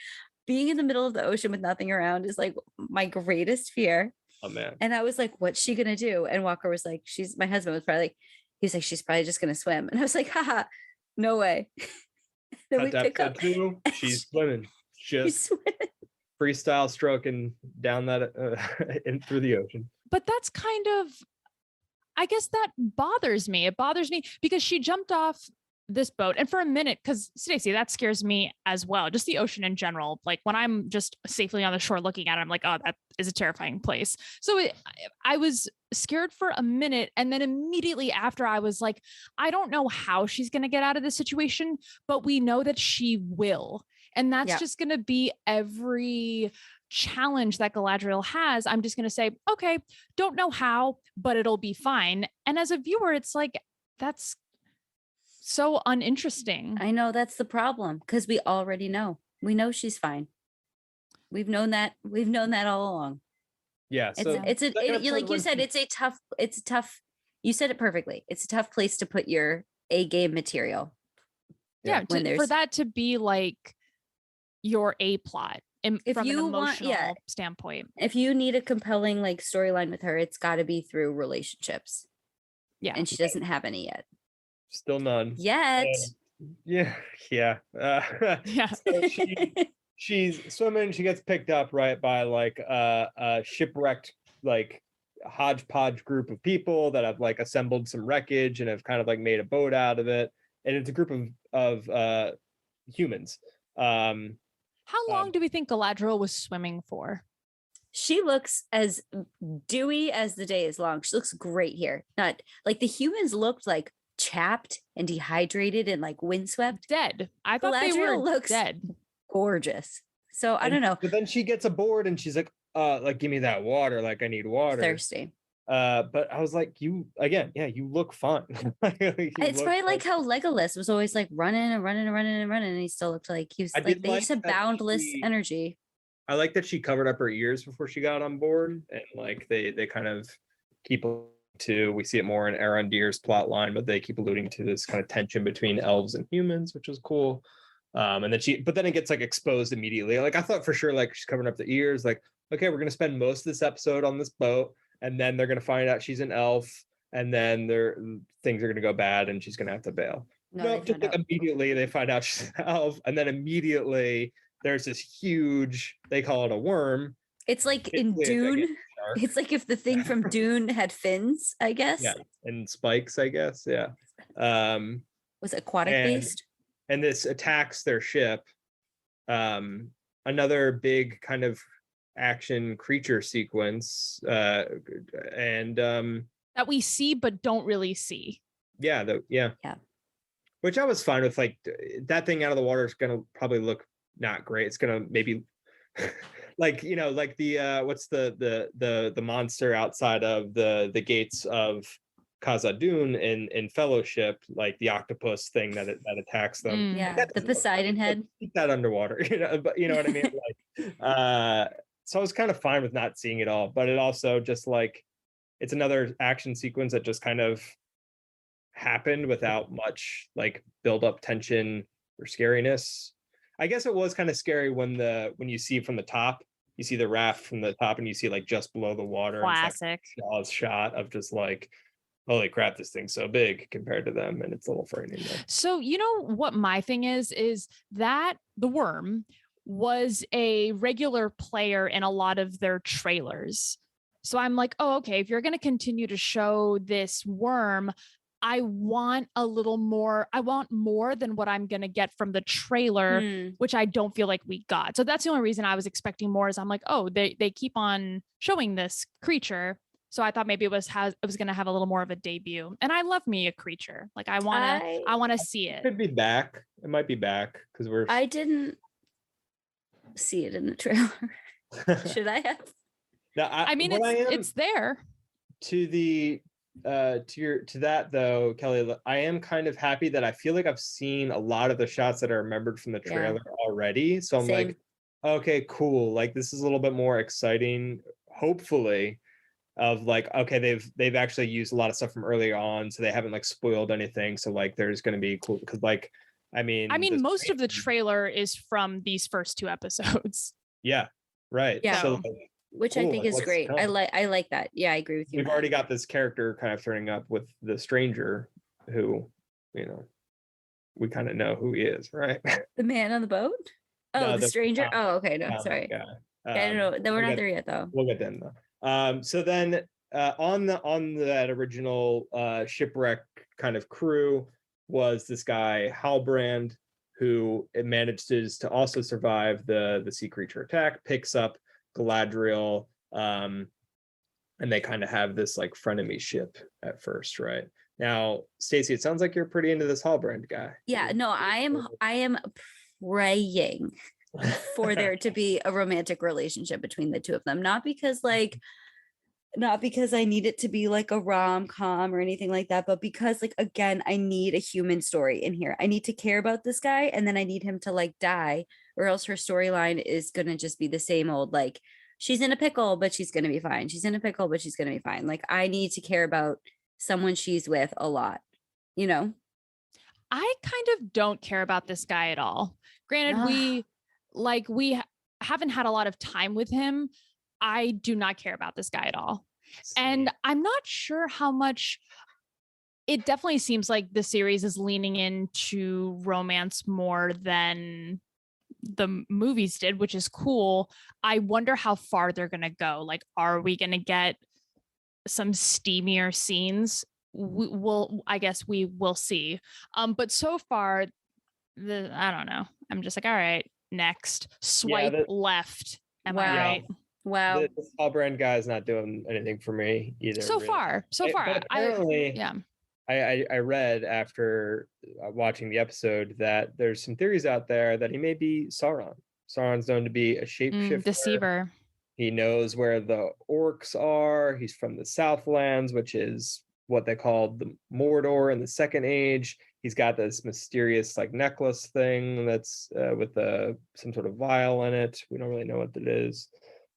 being in the middle of the ocean with nothing around is like my greatest fear. Oh man. And I was like, what's she gonna do? And Walker was like, my husband was probably like, he's like, she's probably just gonna swim. And I was like, haha, no way. Then we pick up. She's swimming. She's swimming. Freestyle stroking down that in through the ocean. But that's kind of, I guess that bothers me. It bothers me because she jumped off this boat, and for a minute, because Stacey, that scares me as well. Just the ocean in general. Like when I'm just safely on the shore looking at it, I'm like, oh, that is a terrifying place. So I was scared for a minute, and then immediately after, I was like, I don't know how she's going to get out of this situation, but we know that she will, and that's just going to be every challenge that Galadriel has. I'm just going to say, okay, don't know how, but it'll be fine. And as a viewer, it's like, that's so uninteresting. I know, that's the problem, because we already know. We know she's fine. We've known that all along. Yeah. So like you said, it's a tough, you said it perfectly. It's a tough place to put your A game material. Yeah. For that to be like your A plot. From an emotional standpoint. If you need a compelling like storyline with her, it's got to be through relationships. Yeah. And she doesn't have any yet. Still none. Yet. Yeah. So she's swimming. She gets picked up right by like a shipwrecked like hodgepodge group of people that have like assembled some wreckage and have kind of like made a boat out of it. And it's a group of humans. How long do we think Galadriel was swimming for? She looks as dewy as the day is long. She looks great here. Not like the humans looked like chapped and dehydrated and like windswept. Dead. I thought they were dead. Gorgeous. So I don't know. But then she gets aboard and she's like give me that water. Like I need water. Thirsty. But I was like, you look fun. It's probably like how Legolas was always like running and he still looked like he was like they just had boundless energy. I like that she covered up her ears before she got on board, and like they kind of keep to, we see it more in Arondir's plot line, but they keep alluding to this kind of tension between elves and humans, which is cool. And then it gets like exposed immediately. Like I thought for sure, like she's covering up the ears, like, okay, we're gonna spend most of this episode on this boat, and then they're gonna find out she's an elf, and then things are gonna go bad and she's gonna have to bail. No, just like immediately they find out she's an elf, and then immediately there's this huge, they call it a worm. It's like in Dune. It's like if the thing from Dune had fins, I guess. Yeah, and spikes, I guess. Yeah. Was aquatic based? And this attacks their ship. Another big kind of action creature sequence, and that we see but don't really see. Yeah. Which I was fine with. Like that thing out of the water is gonna probably look not great. It's gonna maybe like like the what's the monster outside of the gates of Khazad-dûn in Fellowship, like the octopus thing that attacks them. The Poseidon head. Keep that underwater, but you know what I mean. Like, so I was kind of fine with not seeing it all, but it also just like it's another action sequence that just kind of happened without much like build up tension or scariness. I guess it was kind of scary when you see from the top, you see the raft from the top, and you see like just below the water. Classic Jaws shot of just like, holy crap, this thing's so big compared to them, and it's a little frightening. Though. So you know what my thing is that the worm was a regular player in a lot of their trailers. So I'm like, oh, okay, if you're going to continue to show this worm, I want a little more. I want more than what I'm going to get from the trailer, which I don't feel like we got. So that's the only reason I was expecting more is I'm like, oh, they keep on showing this creature. So I thought maybe it was going to have a little more of a debut. And I love me a creature. Like I want to see it. It could be back. It might be back because I didn't see it in the trailer. Should I have? No, I mean, it's there. To that though, Kelly, I am kind of happy that I feel like I've seen a lot of the shots that are remembered from the trailer already. So I'm like, okay, cool. Like this is a little bit more exciting, hopefully, of like, okay, they've actually used a lot of stuff from earlier on, so they haven't like spoiled anything. So like there's gonna be cool because like I mean, most of the trailer is from these first 2 episodes. Yeah, right. Yeah. So, which I think is great. I like that. Yeah, I agree with you. We've already got this character kind of turning up with the stranger who, we kind of know who he is, right? The man on the boat? Oh, No, the stranger? Oh, okay. No, Tom sorry. guy. I don't know. We're not there yet, though. We'll get them though. So then on that original shipwreck kind of crew was this guy Halbrand, who manages to also survive the sea creature attack, picks up Galadriel, and they kind of have this like frenemy ship at first, right? Now, Stacey, it sounds like you're pretty into this Halbrand guy. Yeah, no, I am praying for there to be a romantic relationship between the two of them. Not because I need it to be like a rom-com or anything like that, but because like, again, I need a human story in here. I need to care about this guy, and then I need him to like die, or else her storyline is going to just be the same old, like, she's in a pickle, but she's going to be fine. She's in a pickle, but she's going to be fine. Like, I need to care about someone she's with a lot, I kind of don't care about this guy at all. Granted, we haven't had a lot of time with him. I do not care about this guy at all. And I'm not sure how much. It definitely seems like the series is leaning into romance more than the movies did, which is cool. I wonder how far they're going to go. Like, are we going to get some steamier scenes? I guess we will see. But so far, I don't know. I'm just like, all right, next. Swipe left. Am I right? Wow. This Halbrand guy is not doing anything for me either. So far. But apparently, I read after watching the episode that there's some theories out there that he may be Sauron. Sauron's known to be a shapeshifter. Deceiver. He knows where the orcs are. He's from the Southlands, which is what they called the Mordor in the Second Age. He's got this mysterious like necklace thing that's with some sort of vial in it. We don't really know what it is.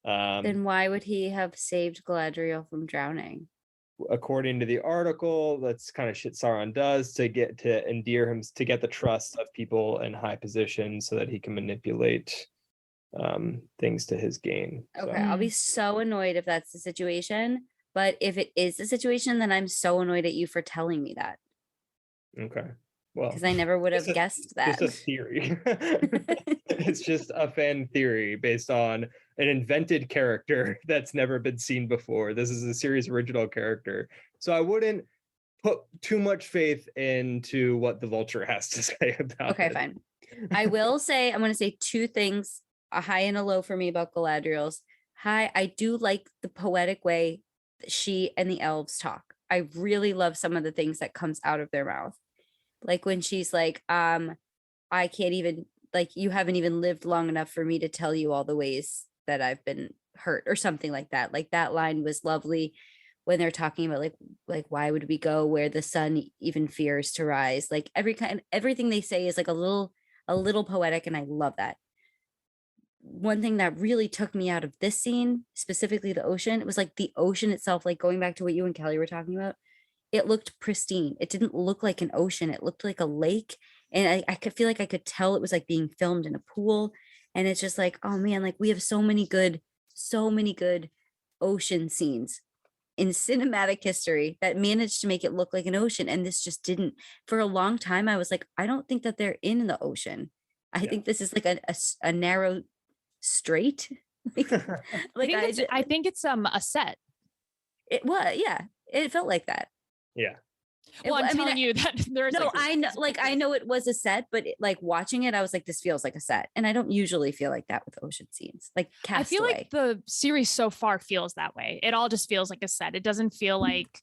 Then why would he have saved Galadriel from drowning? According to the article, that's kind of shit Sauron does to endear him, to get the trust of people in high positions so that he can manipulate things to his gain. Okay, I'll be so annoyed if that's the situation. But if it is the situation, then I'm so annoyed at you for telling me that. Okay. Well, because I never would have guessed that. It's a theory. It's just a fan theory based on an invented character that's never been seen before. This is a series original character. So I wouldn't put too much faith into what the Vulture has to say about it. Okay, fine. I will say, I'm going to say 2 things, a high and a low for me about Galadriel's. High, I do like the poetic way that she and the elves talk. I really love some of the things that comes out of their mouth. Like when she's like, I can't even, like, you haven't even lived long enough for me to tell you all the ways that I've been hurt, or something like that. Like that line was lovely when they're talking about like why would we go where the sun even fears to rise? Like everything they say is like a little poetic, and I love that. One thing that really took me out of this scene, specifically the ocean, it was like the ocean itself, like going back to what you and Kelly were talking about, it looked pristine. It didn't look like an ocean. It looked like a lake. And I could feel like I could tell it was like being filmed in a pool. And it's just like, oh man, like we have so many good ocean scenes in cinematic history that managed to make it look like an ocean. And this just didn't. For a long time, I was like, I don't think that they're in the ocean. I think this is like a narrow strait. I think it's a set. It was, yeah. It felt like that. Yeah. Well, I'm telling you that there's I know it was a set, but like watching it, I was like, this feels like a set. And I don't usually feel like that with ocean scenes. Like Castaway. I feel like the series so far feels that way. It all just feels like a set. It doesn't feel like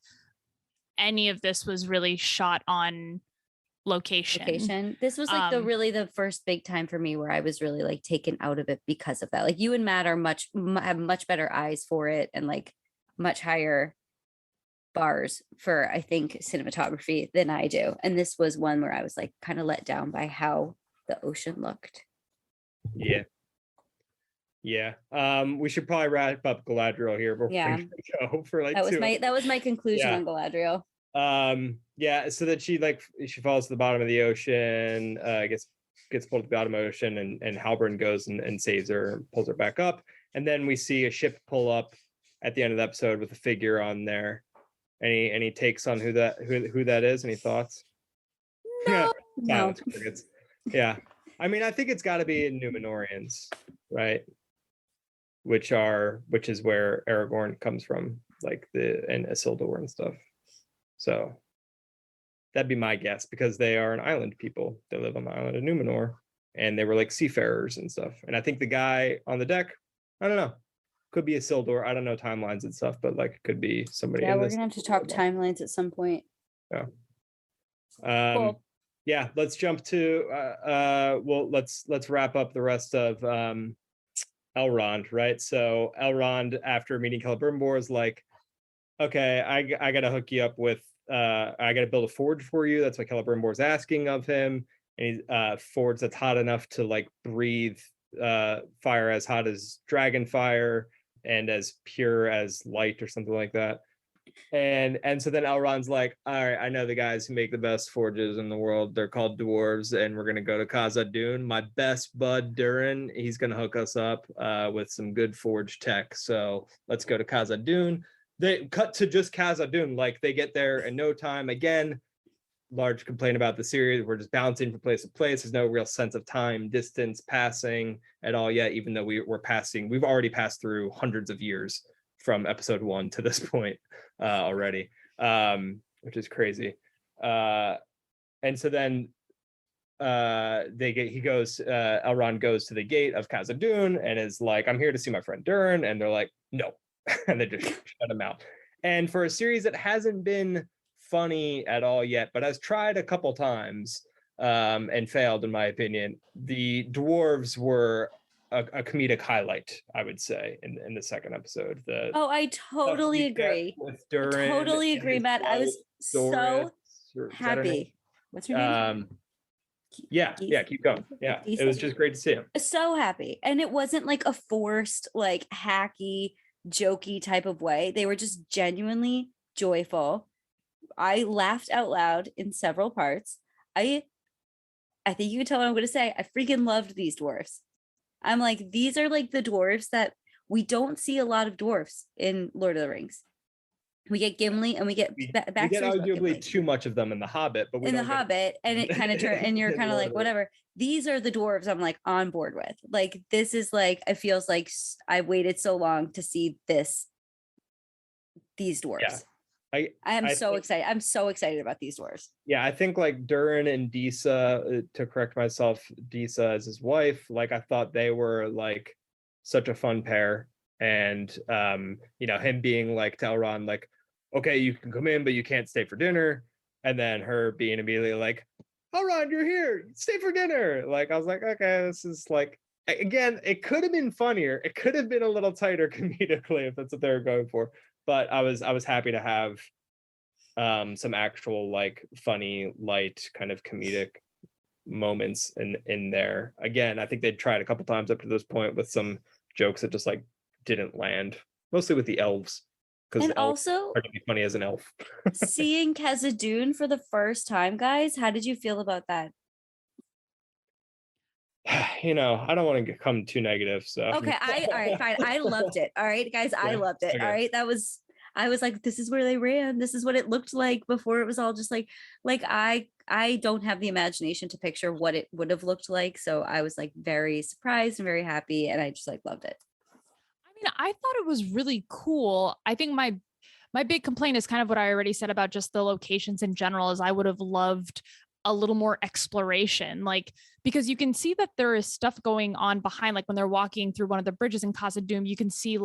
any of this was really shot on location. This was like the first big time for me where I was really like taken out of it because of that. Like you and Matt are have much better eyes for it, and like much higher bars for, I think, cinematography than I do. And this was one where I was like kind of let down by how the ocean looked. Yeah. We should probably wrap up Galadriel here before we go for like that was my conclusion on Galadriel. Yeah, so that she falls to the bottom of the ocean, gets pulled to the bottom of the ocean, and Halbrand goes and saves her and pulls her back up. And then we see a ship pull up at the end of the episode with a figure on there. Any takes on who that is? Any thoughts? No. Silence, crickets. Yeah. I mean, I think it's got to be Numenorians, right? Which is where Aragorn comes from, and Isildur and stuff. So that'd be my guess, because they are an island people. They live on the island of Numenor, and they were like seafarers and stuff. And I think the guy on the deck, I don't know, could be Isildur. I don't know timelines and stuff, but it could be somebody. Yeah, we're gonna have to talk timelines at some point. Yeah. Cool. Yeah. Let's jump to. Let's wrap up the rest of Elrond, right? So Elrond, after meeting Celebrimbor, is like, okay, I gotta hook you up with I gotta build a forge for you. That's what Celebrimbor's asking of him. And he's forge that's hot enough to breathe fire as hot as dragon fire and as pure as light or something like that. And so then Elrond's like, all right, I know the guys who make the best forges in the world. They're called dwarves, and we're gonna go to Khazad-dûn. My best bud Durin, he's gonna hook us up with some good forge tech. So let's go to Khazad-dûn. They cut to just Khazad-dûn, they get there in no time. Again, large complaint about the series. We're just bouncing from place to place. There's no real sense of time, distance, passing at all yet, even though we've already passed through hundreds of years from episode 1 to this point already, which is crazy. And so then Elrond goes to the gate of Khazad-dûn and is like, I'm here to see my friend Durin. And they're like, no. And they just shut him out. And for a series that hasn't been funny at all yet, but has tried a couple times and failed, in my opinion, the dwarves were a comedic highlight, I would say, in the second episode. I totally agree. I totally agree, Matt. I was so happy. What's your name? Yeah, keep going. Yeah, it was just great to see him. So happy. And it wasn't like a forced, hacky, jokey type of way. They were just genuinely joyful. I laughed out loud in several parts. I think you can tell what I'm going to say. I freaking loved these dwarves. I'm like, these are the dwarves that we don't see a lot of dwarves in Lord of the Rings. We get Gimli and we get backstories. We get arguably too much of them in The Hobbit, but in The Hobbit, and it kind of and you're kind of like, whatever. These are the dwarves I'm on board with. This is it feels like I waited so long to see these dwarves. Yeah. I am so excited. I'm so excited about these dwarves. Yeah, I think Durin and Disa, to correct myself, Disa as his wife, I thought they were such a fun pair. And him being to Elrond, okay, you can come in, but you can't stay for dinner. And then her being immediately like, Elrond, you're here, stay for dinner. I was like, okay, this is again, it could have been funnier. It could have been a little tighter comedically if that's what they were going for. But I was happy to have some actual funny, light kind of comedic moments in there. Again, I think they'd tried a couple times up to this point with some jokes that just didn't land, mostly with the elves. And also hard to be funny as an elf. Seeing Khazad-dûn for the first time, guys, how did you feel about that? I don't want to come too negative. So okay, all right, fine. I loved it. All right, guys, I loved it. Okay. All right, I was like, this is where they ran. This is what it looked like before. It was all just I don't have the imagination to picture what it would have looked like. So I was very surprised and very happy, and I just loved it. I mean, I thought it was really cool. I think my big complaint is kind of what I already said about just the locations in general, is I would have loved a little more exploration, because you can see that there is stuff going on behind, when they're walking through one of the bridges in Khazad-dûm, you can see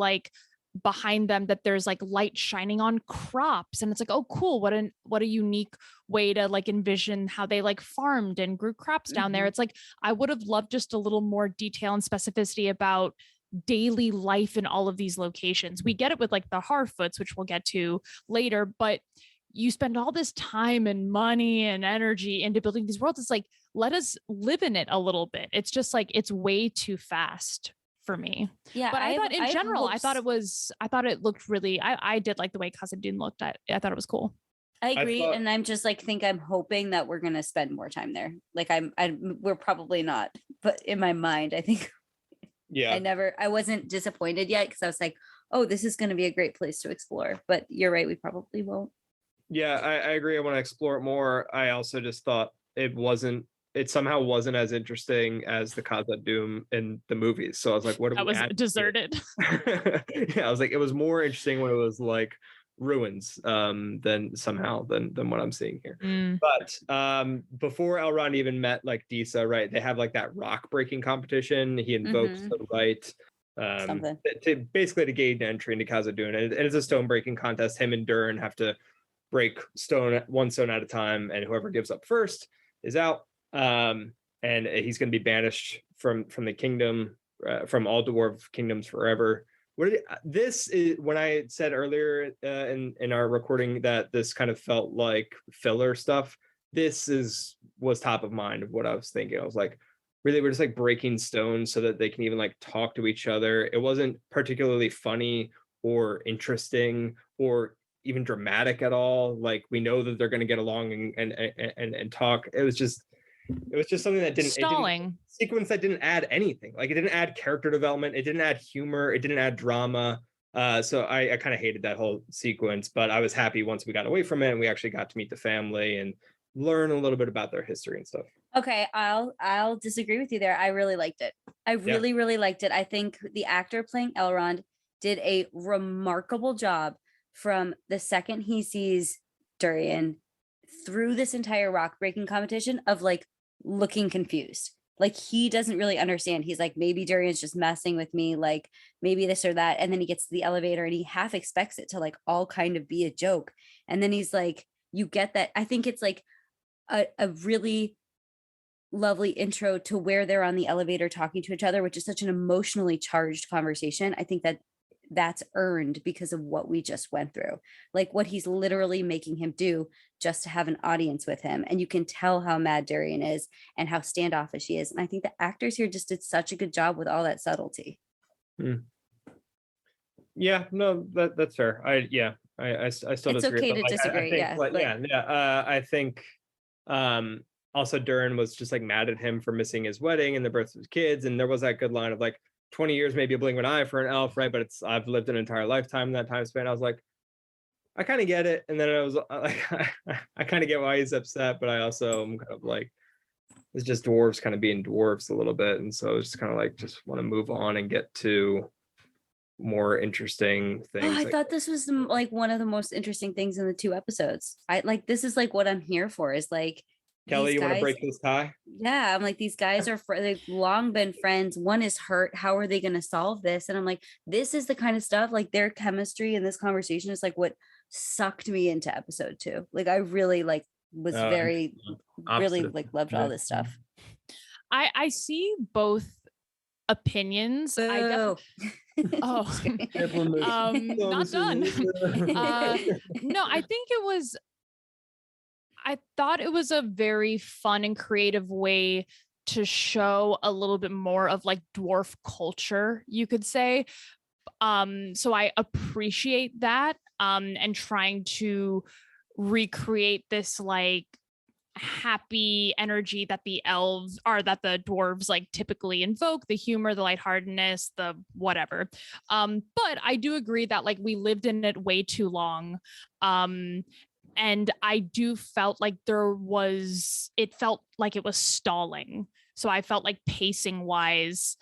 behind them that there's light shining on crops, and it's oh cool, what a unique way to envision how they farmed and grew crops down there. It's I would have loved just a little more detail and specificity about daily life in all of these locations. We get it with the Harfoots, which we'll get to later, but you spend all this time and money and energy into building these worlds. It's let us live in it a little bit. It's just it's way too fast for me. Yeah. But I thought in general, I thought it looked really, I did like the way Khazad-dûn looked at. I thought it was cool. I agree, and I'm just like I'm hoping that we're gonna spend more time there. Like we're probably not, but in my mind, I think I wasn't disappointed yet because I was like, oh, this is gonna be a great place to explore. But you're right, we probably won't. Yeah, I agree. I want to explore it more. I also just thought it somehow wasn't as interesting as the Khazad Doom in the movies. So I was like, what that was deserted. Yeah, I was like, it was more interesting when it was like ruins than what I'm seeing here. But before Elrond even met like Disa, right? They have like that rock breaking competition. He invokes the right to gain entry into Khazad Doom, and it's a stone breaking contest. Him and Durin have to break one stone at a time, and whoever gives up first is out. And he's going to be banished from the kingdom, from all dwarf kingdoms forever. This is when I said earlier in our recording that this kind of felt like filler stuff. This was top of mind of what I was thinking. I was like, really, we're just like breaking stones so that they can even like talk to each other. It wasn't particularly funny or interesting or even dramatic at all. Like, we know that they're going to get along and talk. It was just something that didn't sequence that didn't add anything. Like, it didn't add character development, it didn't add humor, it didn't add drama. So I kind of hated that whole sequence, but I was happy once we got away from it and we actually got to meet the family and learn a little bit about their history and stuff. Okay, I'll disagree with you there. I really liked it. I really liked it. I think the actor playing Elrond did a remarkable job from the second he sees Durian through this entire rock breaking competition of like looking confused. Like, he doesn't really understand. He's like, maybe Durian's just messing with me, like maybe this or that. And then he gets to the elevator and he half expects it to like all kind of be a joke. And then he's like, you get that. I think it's like a really lovely intro to where they're on the elevator talking to each other, which is such an emotionally charged conversation. I think that's earned because of what we just went through, like what he's literally making him do just to have an audience with him. And you can tell how mad Durian is and how standoffish he is. And I think the actors here just did such a good job with all that subtlety. Yeah, no, that's fair. I still it's disagree. Okay to disagree. I think also Durin was just like mad at him for missing his wedding and the birth of his kids, and there was that good line of like, 20 years maybe a blink of an eye for an elf, right? But I've lived an entire lifetime in that time span. I was like, I kind of get it. And then I was like, I kind of get why he's upset, but I also am kind of like, it's just dwarves kind of being dwarves a little bit. And so it's just kind of like, just want to move on and get to more interesting things. I thought this was like one of the most interesting things in the 2 episodes. This is like what I'm here for, is like, Kelly, you want to break this tie? Yeah, I'm like, these guys they've long been friends. One is hurt. How are they going to solve this? And I'm like, this is the kind of stuff, like their chemistry in this conversation is like what sucked me into episode 2. Like, I really like was very really like loved all this stuff. I see both opinions. Not done. No, I thought it was a very fun and creative way to show a little bit more of like dwarf culture, you could say. So I appreciate that, and trying to recreate this like happy energy that the dwarves like typically invoke, the humor, the lightheartedness, the whatever. But I do agree that like we lived in it way too long. And I do felt like it felt like it was stalling. So I felt like pacing wise,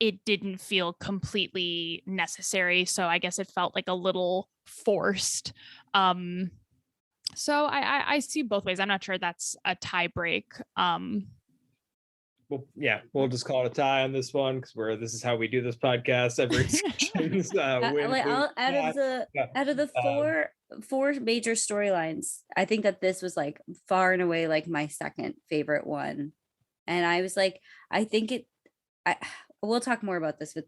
it didn't feel completely necessary. So I guess it felt like a little forced. So I see both ways. I'm not sure that's a tie break. Well, yeah, we'll just call it a tie on this one because this is how we do this podcast every out of the four major storylines, I think that this was like far and away like my second favorite one. And I was like, I think we'll talk more about this with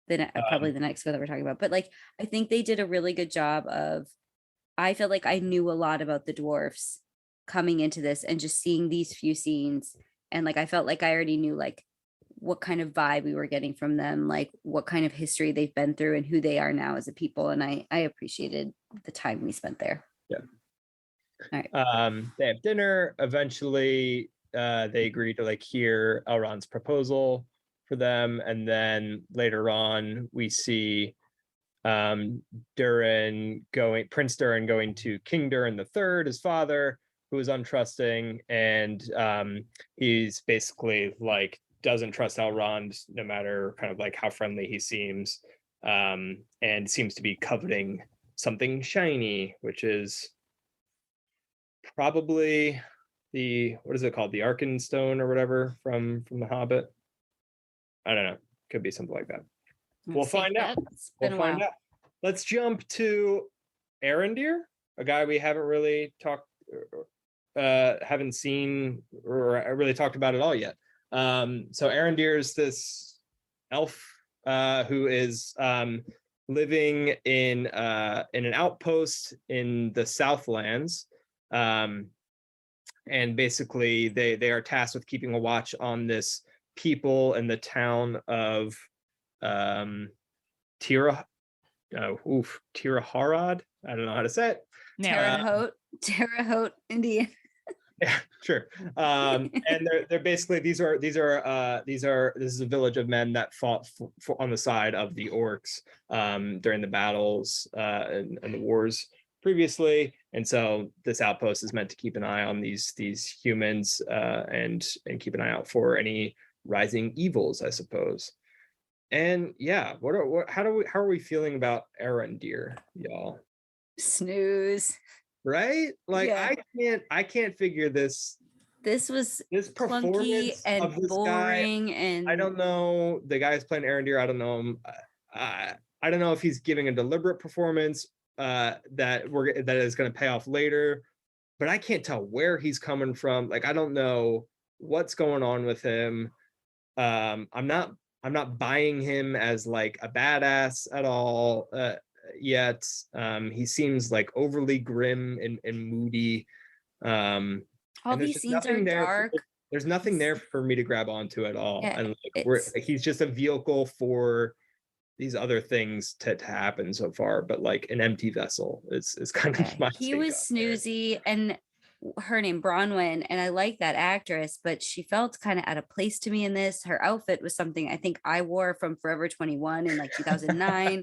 probably the next one that we're talking about, but like I think they did a really good job of, I felt like I knew a lot about the dwarfs coming into this and just seeing these few scenes. And like, I felt like I already knew like what kind of vibe we were getting from them, like what kind of history they've been through and who they are now as a people. And I appreciated the time we spent there. Yeah. Right. They have dinner. Eventually, they agree to like hear Elrond's proposal for them, and then later on, we see Prince Durin going to King Durin III, his father, who is untrusting, and he's basically like doesn't trust Elrond no matter kind of like how friendly he seems, and seems to be coveting something shiny, which is probably what is it called, the Arkenstone or whatever from the Hobbit. I don't know, could be something like that. We'll find out. We'll find out. Let's jump to Arondir, a guy we haven't really haven't seen or really talked about at all yet. So Arondir is this elf who is living in an outpost in the Southlands, and basically they are tasked with keeping a watch on this people in the town of Tirharad. I don't know how to say it. Terre Haute, Indian. Yeah, sure. And they're basically this is a village of men that fought on the side of the orcs during the battles and the wars previously, and so this outpost is meant to keep an eye on these humans and keep an eye out for any rising evils, I suppose. And yeah, how are we feeling about Arondir, y'all? Snooze. Right? Like, yeah. I can't figure this. This performance and of this boring guy, and I don't know. The guy's playing Arondir. I don't know him. I don't know if he's giving a deliberate performance that is going to pay off later, but I can't tell where he's coming from. Like, I don't know what's going on with him. I'm not buying him as like a badass at all yet. He seems like overly grim and moody. All these scenes are dark. There's nothing there for me to grab onto at all. Yeah, and he's just a vehicle for these other things to happen so far, but like an empty vessel is kind of my he was snoozy. And her name Bronwyn, and I like that actress, but she felt kind of out of place to me in this. Her outfit was something I think I wore from Forever 21 in like 2009.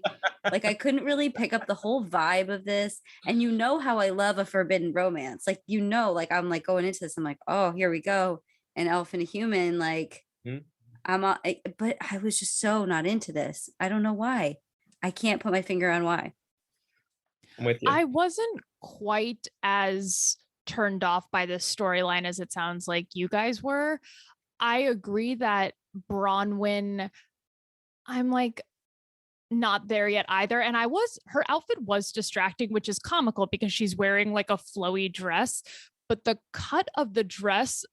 Like, I couldn't really pick up the whole vibe of this. And you know how I love a forbidden romance. Like, like I'm like going into this, I'm like, oh, here we go, an elf and a human. Like, but I was just so not into this. I don't know why. I can't put my finger on why. I'm with you. I wasn't quite as turned off by this storyline as it sounds like you guys were. I agree that Bronwyn, I'm like not there yet either. And her outfit was distracting, which is comical because she's wearing like a flowy dress, but the cut of the dress,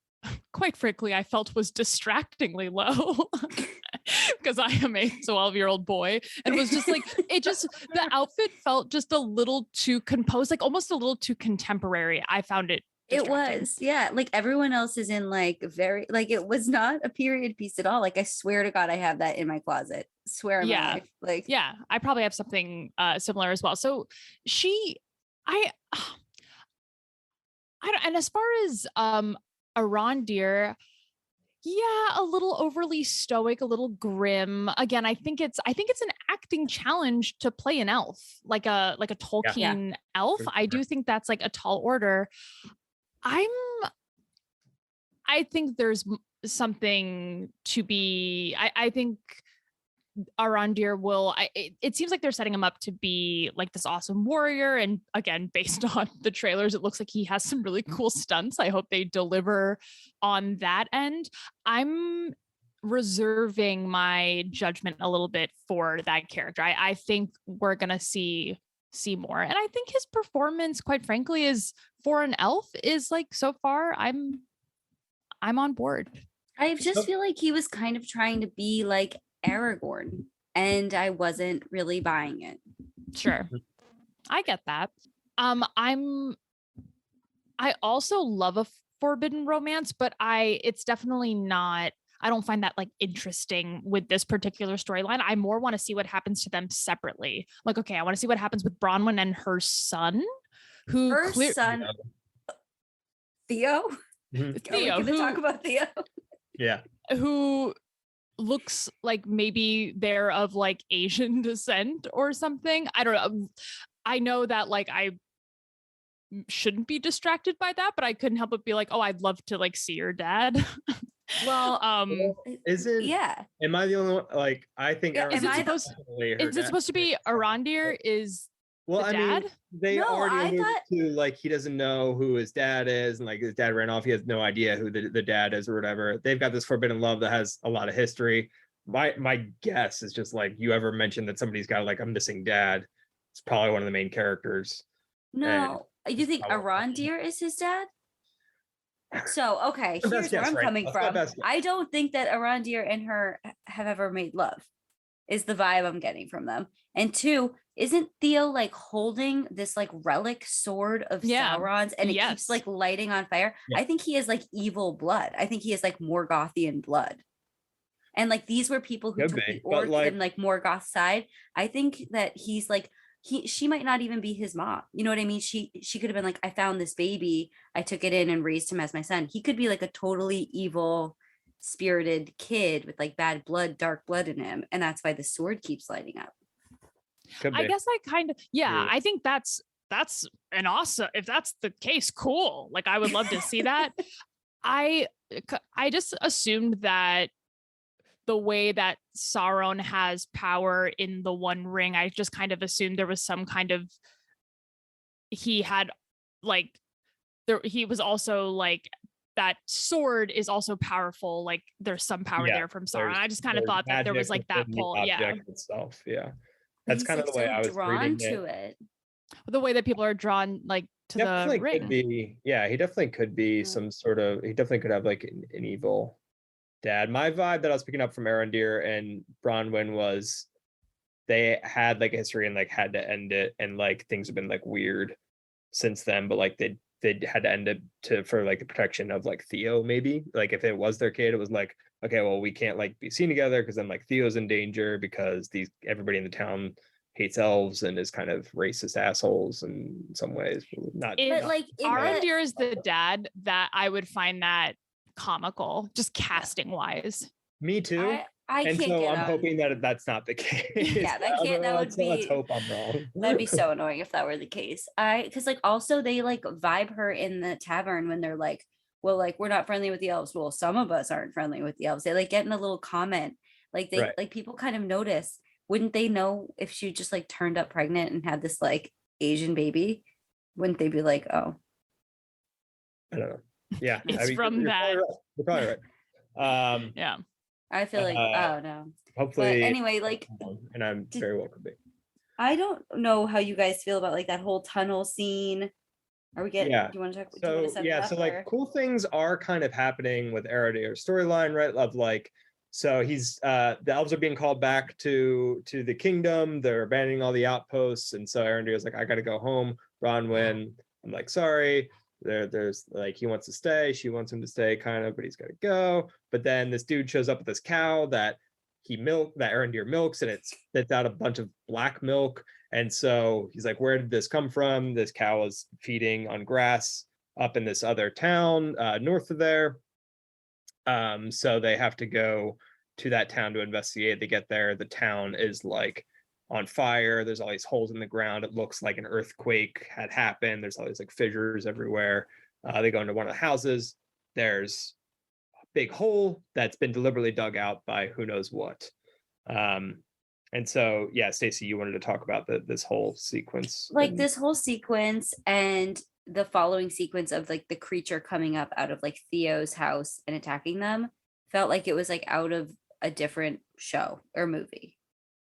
quite frankly, I felt was distractingly low. Because I am a 12-year-old boy, and it was just like, the outfit felt just a little too composed, like almost a little too contemporary. I found it distracting. It was, yeah, like everyone else is in like very, like, it was not a period piece at all. Like, I swear to God, I have that in my closet. Swear on my life. Like, yeah, I probably have something similar as well. So I don't, and as far as Arondir, yeah, a little overly stoic, a little grim. Again, I think it's an acting challenge to play an elf, like a Tolkien elf. Sure. I do think that's like a tall order. I think there's something to be. I think Arondir will. It seems like they're setting him up to be like this awesome warrior, and again, based on the trailers, it looks like he has some really cool stunts. I hope they deliver on that end. I'm reserving my judgment a little bit for that character. I think we're gonna see more, and I think his performance, quite frankly, is for an elf is like, so far I'm on board. I just feel like he was kind of trying to be like Aragorn, and I wasn't really buying it. Sure. I get that. I also love a forbidden romance, but it's definitely not, I don't find that like interesting with this particular storyline. I more want to see what happens to them separately. Like, okay, I want to see what happens with Bronwyn and her son, who Theo. Theo, Are we gonna talk about Theo? Yeah. Who looks like maybe they're of like Asian descent or something. I don't know. I know that like I shouldn't be distracted by that, but I couldn't help but be like, oh, I'd love to like see your dad. Well, isn't yeah. Am I the only one? Like, I think Yeah, Is it Arondir supposed definitely her is it dad. supposed to be Arondir is Well, the I mean, dad? they No, already I alluded thought- to like he doesn't know who his dad is, and like his dad ran off. He has no idea who the dad is or whatever. They've got this forbidden love that has a lot of history. My guess is just like you ever mentioned that somebody's got like a missing dad. It's probably one of the main characters. No, you think probably- Arondir is his dad? So okay, Best here's where guess, I'm right? coming That's my from. best guess. I don't think that Arondir and her have ever made love, is the vibe I'm getting from them. And two, isn't Theo like holding this like relic sword of Yeah. Sauron's and it Yes. keeps like lighting on fire? Yeah. I think he has like evil blood. I think he has like Morgothian blood. And like these were people who Could took be, the but, orc like- and like Morgoth side. I think that he's like she might not even be his mom. You know what I mean? She could have been like, I found this baby, I took it in and raised him as my son. He could be like a totally evil spirited kid with like bad blood, dark blood in him, and that's why the sword keeps lighting up. Could I be. guess I kind of Yeah. I think that's an awesome, if that's the case, cool. Like I would love to see that. I just assumed that the way that Sauron has power in the One Ring, I just kind of assumed there was some kind of he had like he was also like that sword is also powerful. Like there's some power Yeah, there from Sauron. I just kind of there's thought that there was magic like that within the pull. Yeah. object itself. Yeah. That's He's, kind of like, the way so I was drawn reading to it. it. The way that people are drawn like to Definitely the ring. could be. Yeah, he definitely could be Mm. some sort of. He definitely could have like an evil dad. My vibe that I was picking up from Arondir and Bronwyn was they had like a history and like had to end it, and like things have been like weird since then. But like they had to end it for like the protection of like Theo. Maybe like if it was their kid, it was like, okay, well we can't like be seen together because then like Theo's in danger because everybody in the town hates elves and is kind of racist assholes in some ways. Not If But like in Arondir is the dad, that I would find that comical, just casting wise. me too. I And can't so get I'm on. hoping that that's not the case. Yeah, that can't. That would Let's be. hope I'm wrong. That'd be so annoying if that were the case. Because like also they like vibe her in the tavern when they're like, well, like we're not friendly with the elves. Well, some of us aren't friendly with the elves. They like get in a little comment. Like they Right. like people kind of notice. Wouldn't they know if she just like turned up pregnant and had this like Asian baby? Wouldn't they be like, oh, I don't know. Yeah, It's from you're that. You're probably right. Yeah. I feel like, oh no. But Hopefully, anyway, like and I'm very welcome. I don't know how you guys feel about like that whole tunnel scene. Are we getting? Yeah. Do you want to talk? Do you So want to set it yeah, up, so like or- cool things are kind of happening with Aradir's storyline, right? Of like, so he's the elves are being called back to the kingdom. They're abandoning all the outposts, and so Aradir's like, I gotta go home. Bronwyn, I'm like, sorry. There's like he wants to stay, she wants him to stay, kind of, but he's gotta go. But then this dude shows up with this cow that Arondir milks, and it spits out a bunch of black milk. And so he's like, where did this come from? This cow is feeding on grass up in this other town north of there. So they have to go to that town to investigate. They get there, the town is like on fire. There's all these holes in the ground. It looks like an earthquake had happened. There's all these like fissures everywhere. They go into one of the houses. There's a big hole that's been deliberately dug out by who knows what. And so, yeah, Stacey, you wanted to talk about this whole sequence. like this whole sequence and the following sequence of like the creature coming up out of like Theo's house and attacking them felt like it was like out of a different show or movie.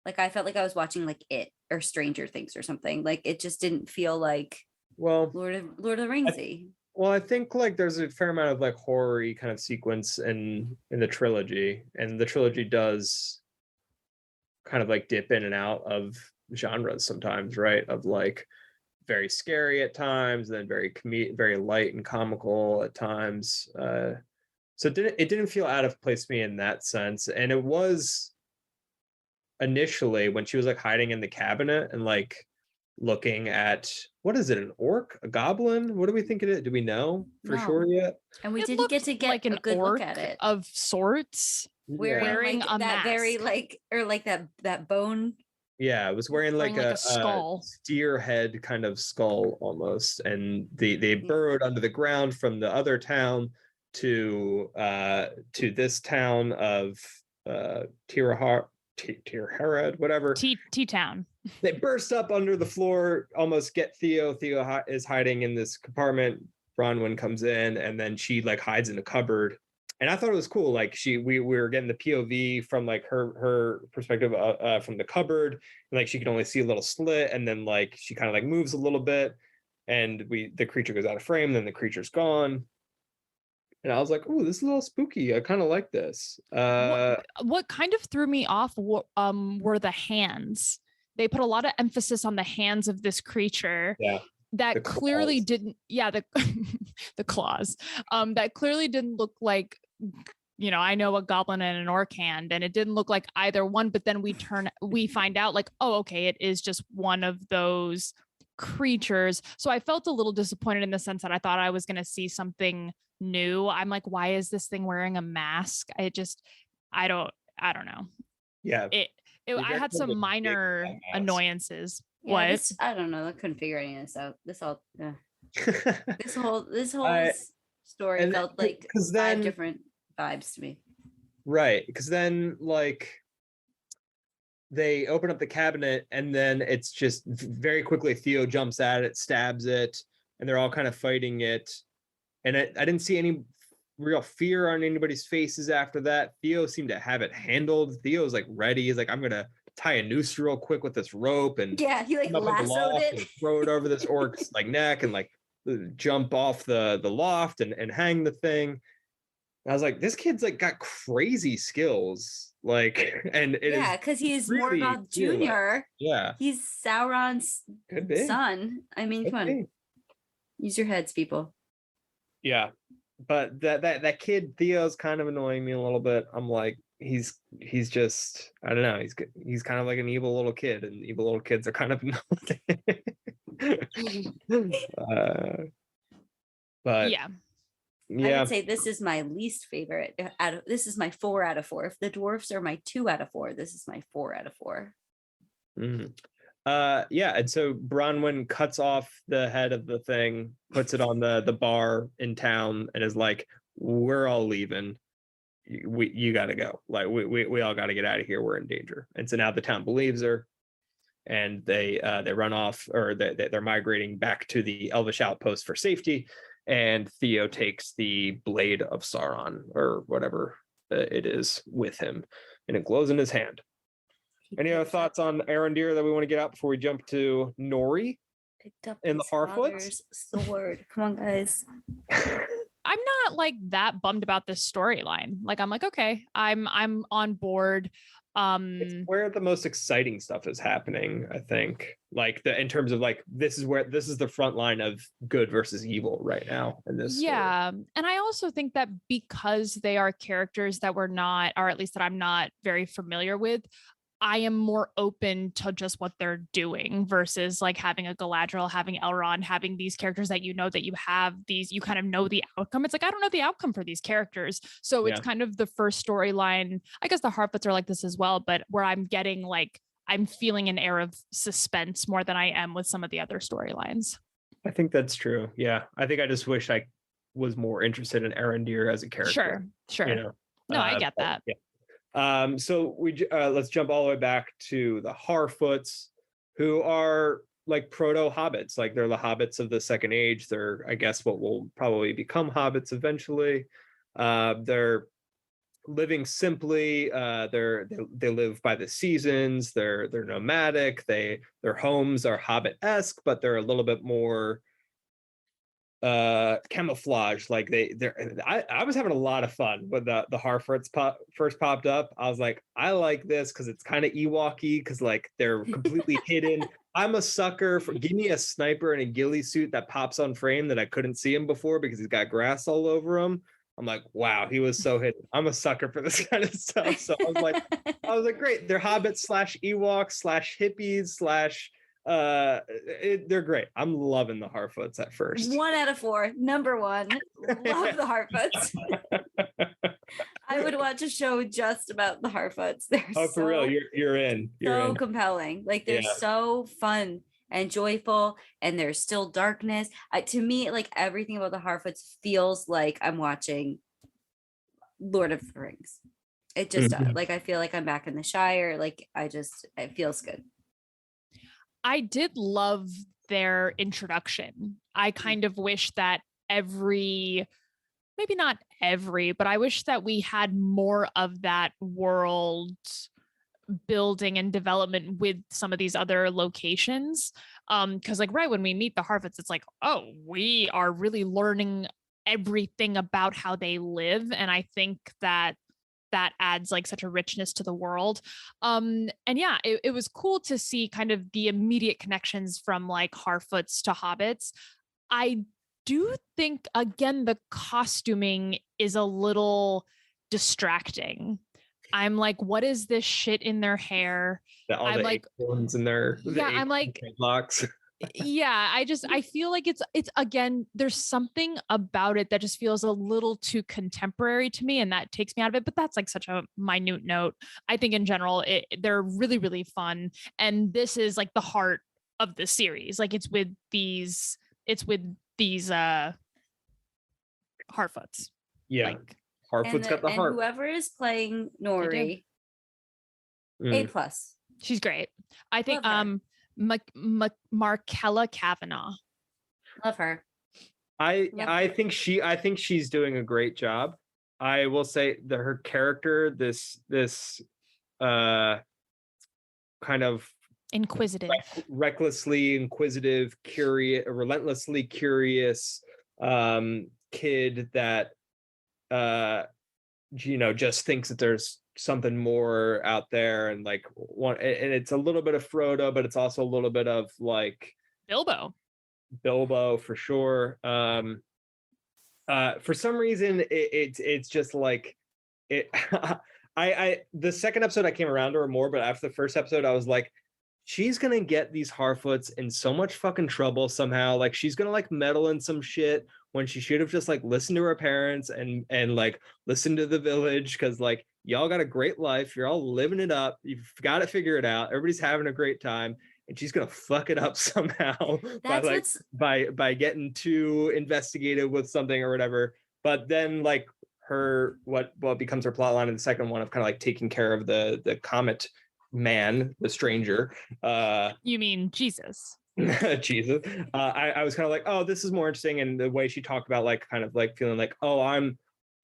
Like I felt like I was watching like It or Stranger Things or something. Like it just didn't feel like Well, Lord of the Ringsy. Well, I think like there's a fair amount of like horror-y kind of sequence in the trilogy, and the trilogy does kind of like dip in and out of genres sometimes, right? Of like very scary at times, then very light and comical at times. So it didn't feel out of place to me in that sense, and it was initially when she was like hiding in the cabinet and like looking at, what is it, an orc, a goblin? What do we think it is? Do we know for No. sure yet? And we It didn't get looked to get like a an good look orc at it. of sorts. Wearing Wearing like a that very mask. like, or like that bone. Yeah, it was wearing like Wearing like a a skull. steer head kind of skull almost, and they burrowed under the ground from the other town to this town of Tirharad, whatever. T-Town. They burst up under the floor, almost get Theo. Theo is hiding in this compartment. Bronwyn comes in, and then she like hides in a cupboard. And I thought it was cool. Like we were getting the POV from like her perspective from the cupboard, and like she can only see a little slit, and then like she kind of like moves a little bit, and the creature goes out of frame, then the creature's gone. And I was like, oh, this is a little spooky. I kind of like this. What kind of threw me off were the hands. They put a lot of emphasis on the hands of this creature. Yeah. That clearly didn't, the claws. That clearly didn't look like, I know a goblin and an orc hand, and it didn't look like either one, but then we find out like, oh, okay, it is just one of those creatures. So I felt a little disappointed in the sense that I thought I was going to see something new. I'm like, why is this thing wearing a mask? I don't know. Yeah. I had some minor annoyances. Yeah, What? I don't know. I couldn't figure any of this out. This whole story felt like 5 different vibes to me. Right, because then like they open up the cabinet, and then it's just very quickly Theo jumps at it, stabs it, and they're all kind of fighting it. And I didn't see any real fear on anybody's faces after that. Theo seemed to have it handled. Theo's like ready. He's like, I'm gonna tie a noose real quick with this rope, and he like lassoed it and throw it over this orc's like neck, and like jump off the loft and hang the thing. And I was like, this kid's like got crazy skills, like, and because he's really Morgoth Jr. Yeah, he's Sauron's son. I mean, come on, use your heads, people. Yeah, but that kid Theo's kind of annoying me a little bit. I'm like, he's just, I don't know, he's kind of like an evil little kid, and evil little kids are kind of but yeah, I would say this is my least favorite. This is my 4 out of 4. If the dwarfs are my 2 out of 4, this is my 4 out of 4. Mm-hmm. And so Bronwyn cuts off the head of the thing, puts it on the bar in town, and is like, we're all leaving. You gotta go. Like we all gotta get out of here. We're in danger. And so now the town believes her, and they run off, or they're migrating back to the Elvish outpost for safety. And Theo takes the blade of Sauron, or whatever it is, with him, and it glows in his hand. Any other thoughts on Arondir that we want to get out before we jump to Nori? Picked up in the Harfoots sword. Come on, guys. I'm not like that bummed about this storyline. Like, I'm like, okay, I'm on board. It's where the most exciting stuff is happening, I think. Like in terms of like, this is the front line of good versus evil right now in this story. And I also think that because they are characters that we're not, or at least that I'm not very familiar with, I am more open to just what they're doing versus like having a Galadriel, having Elrond, having these characters that you have these, you kind of know the outcome. It's like, I don't know the outcome for these characters. So it's kind of the first storyline. I guess the Harfoots are like this as well, but where I'm getting like, I'm feeling an air of suspense more than I am with some of the other storylines. I think that's true. Yeah. I think I just wish I was more interested in Arondir as a character. Sure. You know? No, I get that. Yeah. So we let's jump all the way back to the Harfoots, who are like proto hobbits. Like they're the hobbits of the Second Age. They're, I guess, what will probably become hobbits eventually. They're living simply. They live by the seasons. They're nomadic. Their homes are hobbit-esque, but they're a little bit more camouflage. Like I was having a lot of fun when the Harfoots first popped up. I was like, I like this because it's kind of Ewok-y, because like they're completely hidden. I'm a sucker for, give me a sniper in a ghillie suit that pops on frame that I couldn't see him before because he's got grass all over him. I'm like, wow, he was so hidden. I'm a sucker for this kind of stuff. So I was like, great. They're hobbits / Ewoks / hippies / they're great. I'm loving the Harfoots at first. 1 out of 4, number 1. Love the Harfoots. I would watch a show just about the Harfoots. They're for real, you're in. You're in. Compelling. Like they're so fun and joyful, and there's still darkness. To me, like everything about the Harfoots feels like I'm watching Lord of the Rings. It just does. Like I feel like I'm back in the Shire. Like it feels good. I did love their introduction. I kind of wish that maybe not every, but I wish that we had more of that world building and development with some of these other locations. Because like right when we meet the Harfoots, it's like, oh, we are really learning everything about how they live. And I think that adds like such a richness to the world. And yeah, it was cool to see kind of the immediate connections from like Harfoots to Hobbits. I do think, again, the costuming is a little distracting. I'm like, what is this shit in their hair? I'm like, ones in their I'm like locks. Yeah, I feel like it's again, there's something about it that just feels a little too contemporary to me, and that takes me out of it. But that's like such a minute note. I think in general, they're really, really fun, and this is like the heart of the series. Like it's with these Harfoots. Yeah, like, Harfoot's got the heart. Whoever is playing Nori, A+. She's great. I think Markella Kavanaugh. Love her. I think she's doing a great job. I will say that her character, this kind of inquisitive, recklessly inquisitive, curious, relentlessly curious kid that just thinks that there's something more out there, and like and it's a little bit of Frodo, but it's also a little bit of like Bilbo for sure. For some reason it's just like it. I the second episode I came around to her more, but after the first episode I was like, she's gonna get these Harfoots in so much fucking trouble somehow. Like she's gonna like meddle in some shit when she should have just like listened to her parents and like listened to the village, because like y'all got a great life, you're all living it up, you've got to figure it out, everybody's having a great time, and she's gonna fuck it up somehow by getting too investigative with something or whatever. But then like her what becomes her plot line in the second one of kind of like taking care of the comet man, the stranger. You mean Jesus? Jesus. I was kind of like, oh, this is more interesting. And the way she talked about like kind of like feeling like, oh,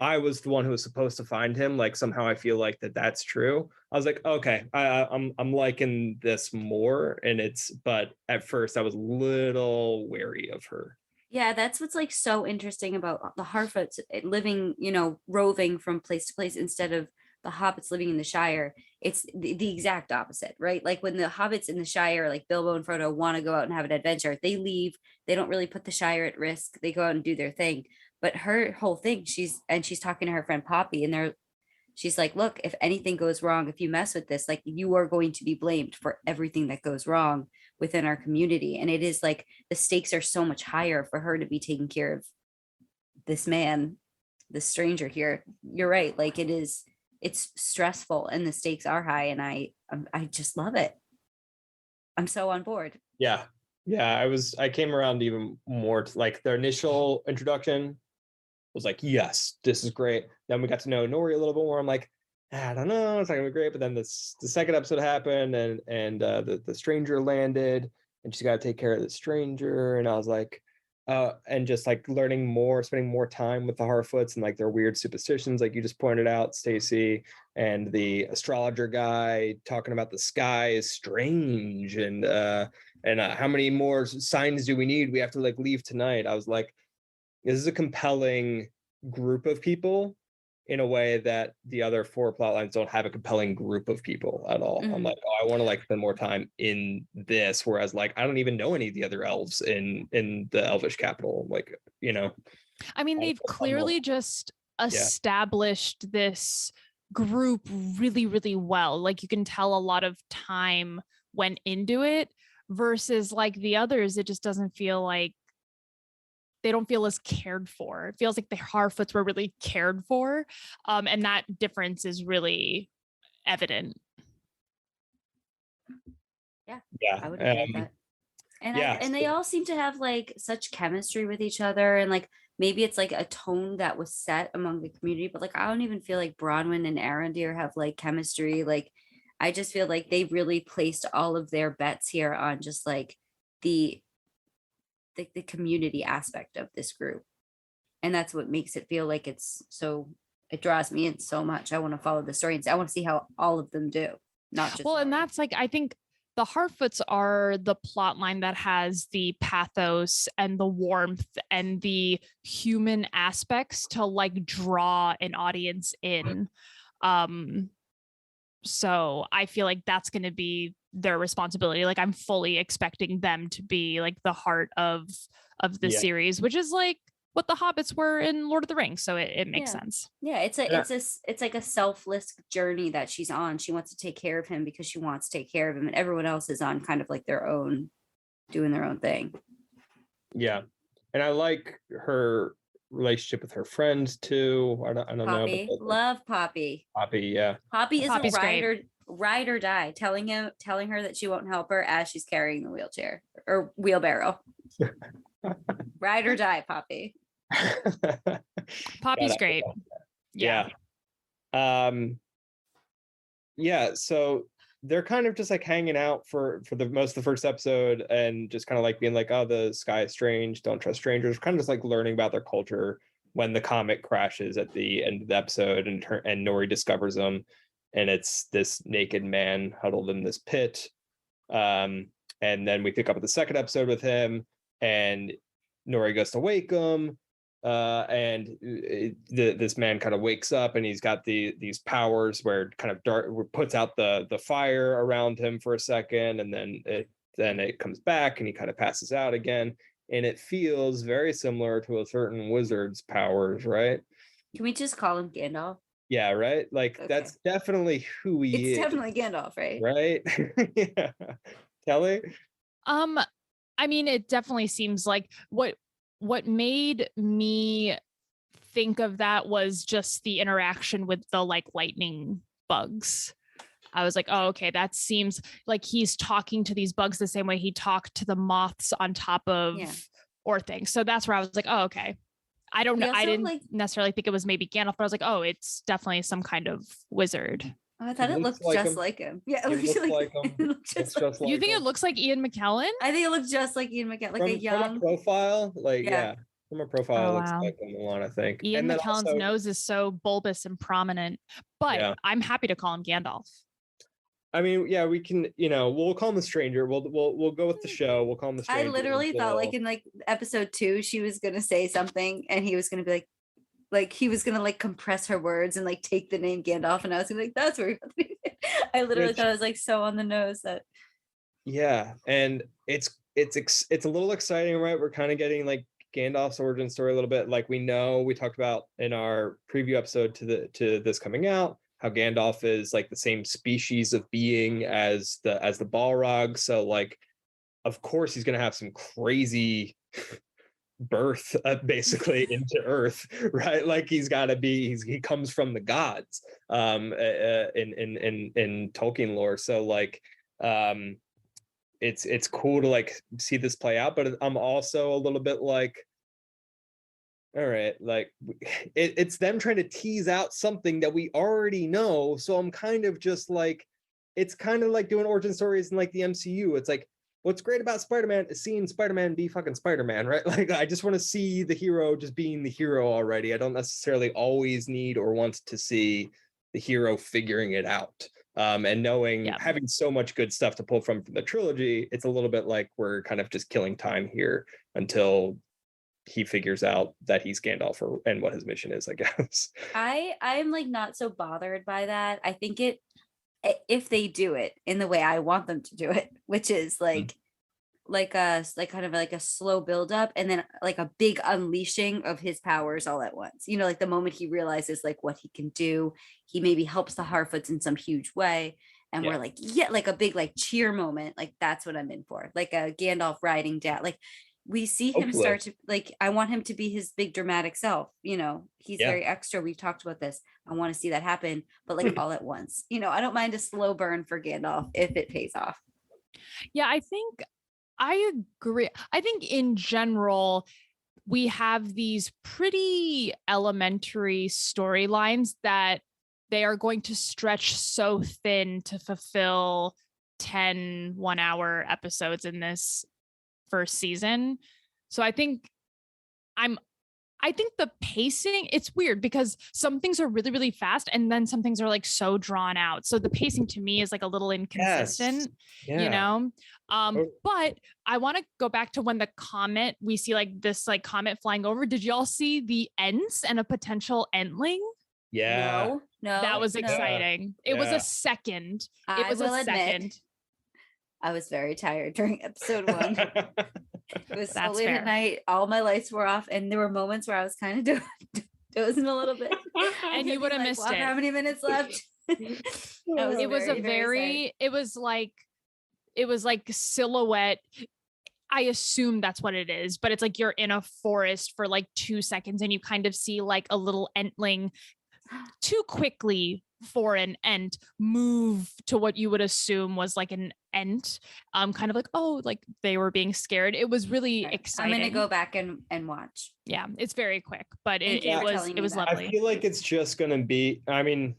I was the one who was supposed to find him. Like somehow I feel like that's true. I was like, okay, I'm liking this more. But at first I was a little wary of her. Yeah, that's what's like so interesting about the Harfoots living, roving from place to place instead of the hobbits living in the Shire. It's the exact opposite, right? Like when the hobbits in the Shire, like Bilbo and Frodo, want to go out and have an adventure, they leave. They don't really put the Shire at risk. They go out and do their thing. But her whole thing, she's talking to her friend Poppy, and she's like, look, if anything goes wrong, if you mess with this, like you are going to be blamed for everything that goes wrong within our community. And it is like the stakes are so much higher for her to be taking care of this man, the stranger here. You're right. Like it's stressful and the stakes are high, and I just love it. I'm so on board. Yeah. I came around even more to like their initial introduction was like, yes, this is great. Then we got to know Nori a little bit more. I'm like, I don't know, it's not gonna be great. But then the second episode happened, and the stranger landed, and she's got to take care of the stranger, and I was like, and just like learning more, spending more time with the Harfoots and like their weird superstitions, like you just pointed out, Stacey, and the astrologer guy talking about the sky is strange, and how many more signs do we need? We have to like leave tonight. I was like, this is a compelling group of people in a way that the other 4 plot lines don't have a compelling group of people at all. Mm-hmm. I'm like, oh, I want to like spend more time in this, whereas like I don't even know any of the other elves in the Elvish capital. Like, I mean, they've clearly just established this group really, really well. Like you can tell a lot of time went into it. versus like the others, it just doesn't feel like they don't feel as cared for. It feels like the Harfoots were really cared for. And that difference is really evident. Yeah, I would agree with that. And and they all seem to have like such chemistry with each other, and like maybe it's like a tone that was set among the community, but like I don't even feel like Bronwyn and Arondir have like chemistry. Like I just feel like they really placed all of their bets here on just like the community aspect of this group. And that's what makes it feel like it's so, it draws me in so much. I want to follow the story and I want to see how all of them do, not just and that's like, I think the Harfoots are the plot line that has the pathos and the warmth and the human aspects to like draw an audience in. So I feel like that's going to be their responsibility. Like I'm fully expecting them to be like the heart of the series, which is like what the hobbits were in Lord of the Rings. So it makes sense. Yeah, it's like a selfless journey that she's on. She wants to take care of him because she wants to take care of him, and everyone else is on kind of like their own, doing their own thing. Yeah, and I like her relationship with her friends too. I don't Poppy. know. Love Poppy. Poppy, yeah. Poppy is Poppy's a ride or die, telling her that she won't help her as she's carrying the wheelchair or wheelbarrow. Ride or die, Poppy. Poppy's great. Yeah. So they're kind of just like hanging out for the most of the first episode and just kind of like being like, oh, the sky is strange, don't trust strangers, kind of just like learning about their culture when the comet crashes at the end of the episode and Nori discovers them, and it's this naked man huddled in this pit. And then we pick up at the second episode with him, and Nori goes to wake him. This man kind of wakes up and he's got these powers where it kind of puts out the fire around him for a second, and then it comes back and he kind of passes out again, and it feels very similar to a certain wizard's powers, right? Can we just call him Gandalf? Yeah, right. Like that's definitely who he is. It's definitely Gandalf, right? Right. Yeah. Kelly? I mean, it definitely seems like what made me think of that was just the interaction with the like lightning bugs. I was like, oh, okay, that seems like he's talking to these bugs the same way he talked to the moths on top of Orthanc. So that's where I was like, oh, okay. I don't know. I didn't necessarily think it was maybe Gandalf, but I was like, oh, it's definitely some kind of wizard. Oh, I thought it looked just like him. Yeah, it looks like him. You think it looks like Ian McKellen? I think it looks just like Ian McKellen, like a young from a profile. Like from a profile, it looks like him a lot, I think. Ian McKellen's nose is so bulbous and prominent, but I'm happy to call him Gandalf. I mean, yeah, we can, we'll call him the stranger. We'll go with the show. We'll call him the stranger. I literally thought like in like episode 2, she was gonna say something and he was gonna be like he was gonna like compress her words and like take the name Gandalf, and I was gonna be like, that's where I literally thought it was like so on the nose that. Yeah, and it's a little exciting, right? We're kind of getting like Gandalf's origin story a little bit. Like we talked about in our preview episode to this coming out, how Gandalf is like the same species of being as the Balrog. So like, of course he's gonna have some crazy birth basically into Earth, right? Like he comes from the gods in Tolkien lore. So like it's cool to like see this play out, but I'm also a little bit like, all right, like it's them trying to tease out something that we already know. So I'm kind of just like, it's kind of like doing origin stories in like the MCU. It's like, what's great about Spider-Man is seeing Spider-Man be fucking Spider-Man, right? Like I just want to see the hero just being the hero already. I don't necessarily always need or want to see the hero figuring it out. And knowing, having so much good stuff to pull from the trilogy, it's a little bit like we're kind of just killing time here until he figures out that he's Gandalf and what his mission is, I guess. I'm like not so bothered by that. I think if they do it in the way I want them to do it, which is like kind of like a slow build up and then like a big unleashing of his powers all at once. Like the moment he realizes like what he can do, he maybe helps the Harfoots in some huge way. and we're like, yeah, like a big like cheer moment. Like that's what I'm in for. Like a Gandalf riding down. Like we see him start to like, I want him to be his big dramatic self. He's very extra. We've talked about this. I want to see that happen, but like all at once. I don't mind a slow burn for Gandalf if it pays off. Yeah, I think I agree. I think in general, we have these pretty elementary storylines that they are going to stretch so thin to fulfill 10 1-hour episodes in this first season. So I think the pacing, it's weird because some things are really, really fast and then some things are like so drawn out. So the pacing to me is like a little inconsistent, but I want to go back to when the comet, we see like this like comet flying over. Did y'all see the Ents and a potential Entling? Yeah. No. That was exciting. It was a second. It was a second. I was very tired during episode 1. It was so late fair. at night. All my lights were off, and there were moments where I was kind of dozing a little bit. And you would have missed it. How many minutes left? It was like silhouette. I assume that's what it is, but it's like you're in a forest for like 2 seconds and you kind of see like a little Entling too quickly for an Ent move to what you would assume was like an Ent, kind of like, oh, like they were being scared. It was really exciting. I'm gonna go back and watch. Yeah, it's very quick, but it was lovely. I feel like it's just gonna be, I mean,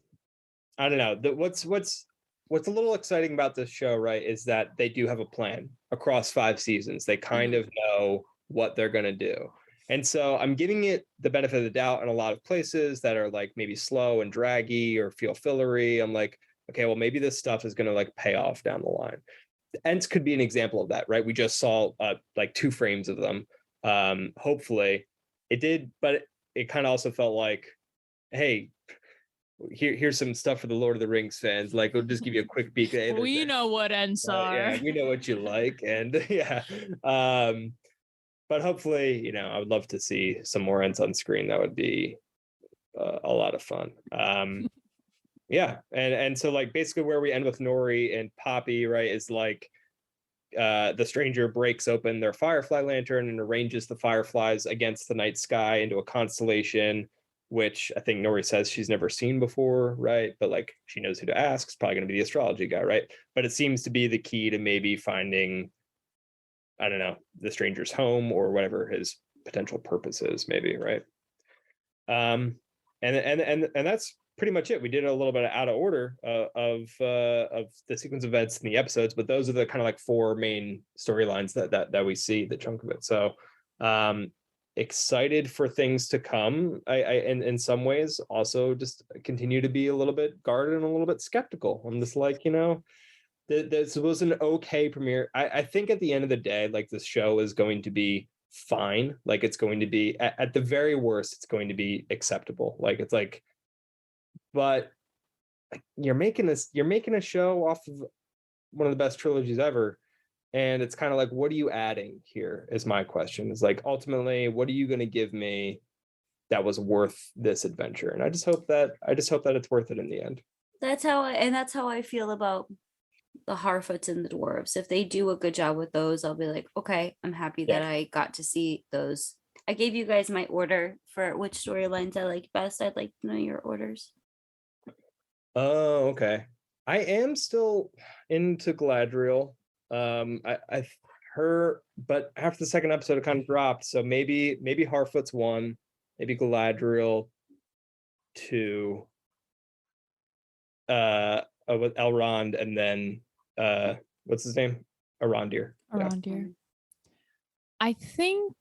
I don't know. What's a little exciting about this show, right, is that they do have a plan across 5 seasons. They kind of know what they're gonna do. And so I'm giving it the benefit of the doubt in a lot of places that are like maybe slow and draggy or feel fillery. I'm like, okay, well, maybe this stuff is going to like pay off down the line. The Ents could be an example of that, right? We just saw like 2 frames of them. Hopefully it did, but it kind of also felt like, hey, here's some stuff for the Lord of the Rings fans. Like, we'll just give you a quick peek. We know what Ents are. Yeah, we know what you like. And but hopefully, I would love to see some more Ents on screen. That would be a lot of fun. And so like basically where we end with Nori and Poppy, right, is like the stranger breaks open their firefly lantern and arranges the fireflies against the night sky into a constellation, which I think Nori says she's never seen before, right? But like she knows who to ask. It's probably going to be the astrology guy, right? But it seems to be the key to maybe finding, I don't know, the stranger's home or whatever his potential purpose is, maybe, right? And that's pretty much it. We did a little bit of out of order of the sequence of events in the episodes, but those are the kind of like 4 main storylines that we see, the chunk of it. So excited for things to come. I in some ways also just continue to be a little bit guarded and a little bit skeptical. I'm just like, this was an okay premiere. I think at the end of the day, like this show is going to be fine. Like it's going to be at the very worst, it's going to be acceptable. Like it's like, but you're making a show off of one of the best trilogies ever. And it's kind of like, what are you adding here is my question. It's like, ultimately, what are you going to give me that was worth this adventure? And I just hope that it's worth it in the end. That's how I feel about the Harfoots and the dwarves. If they do a good job with those, I'll be like, okay, I'm happy that I got to see those. I gave you guys my order for which storylines I like best. I'd like to know your orders. Oh, okay. I am still into Galadriel. I her, but after the second episode it kind of dropped. So maybe Harfoot's 1, maybe Galadriel 2, with Elrond, and then what's his name? Arondir. Yeah. I think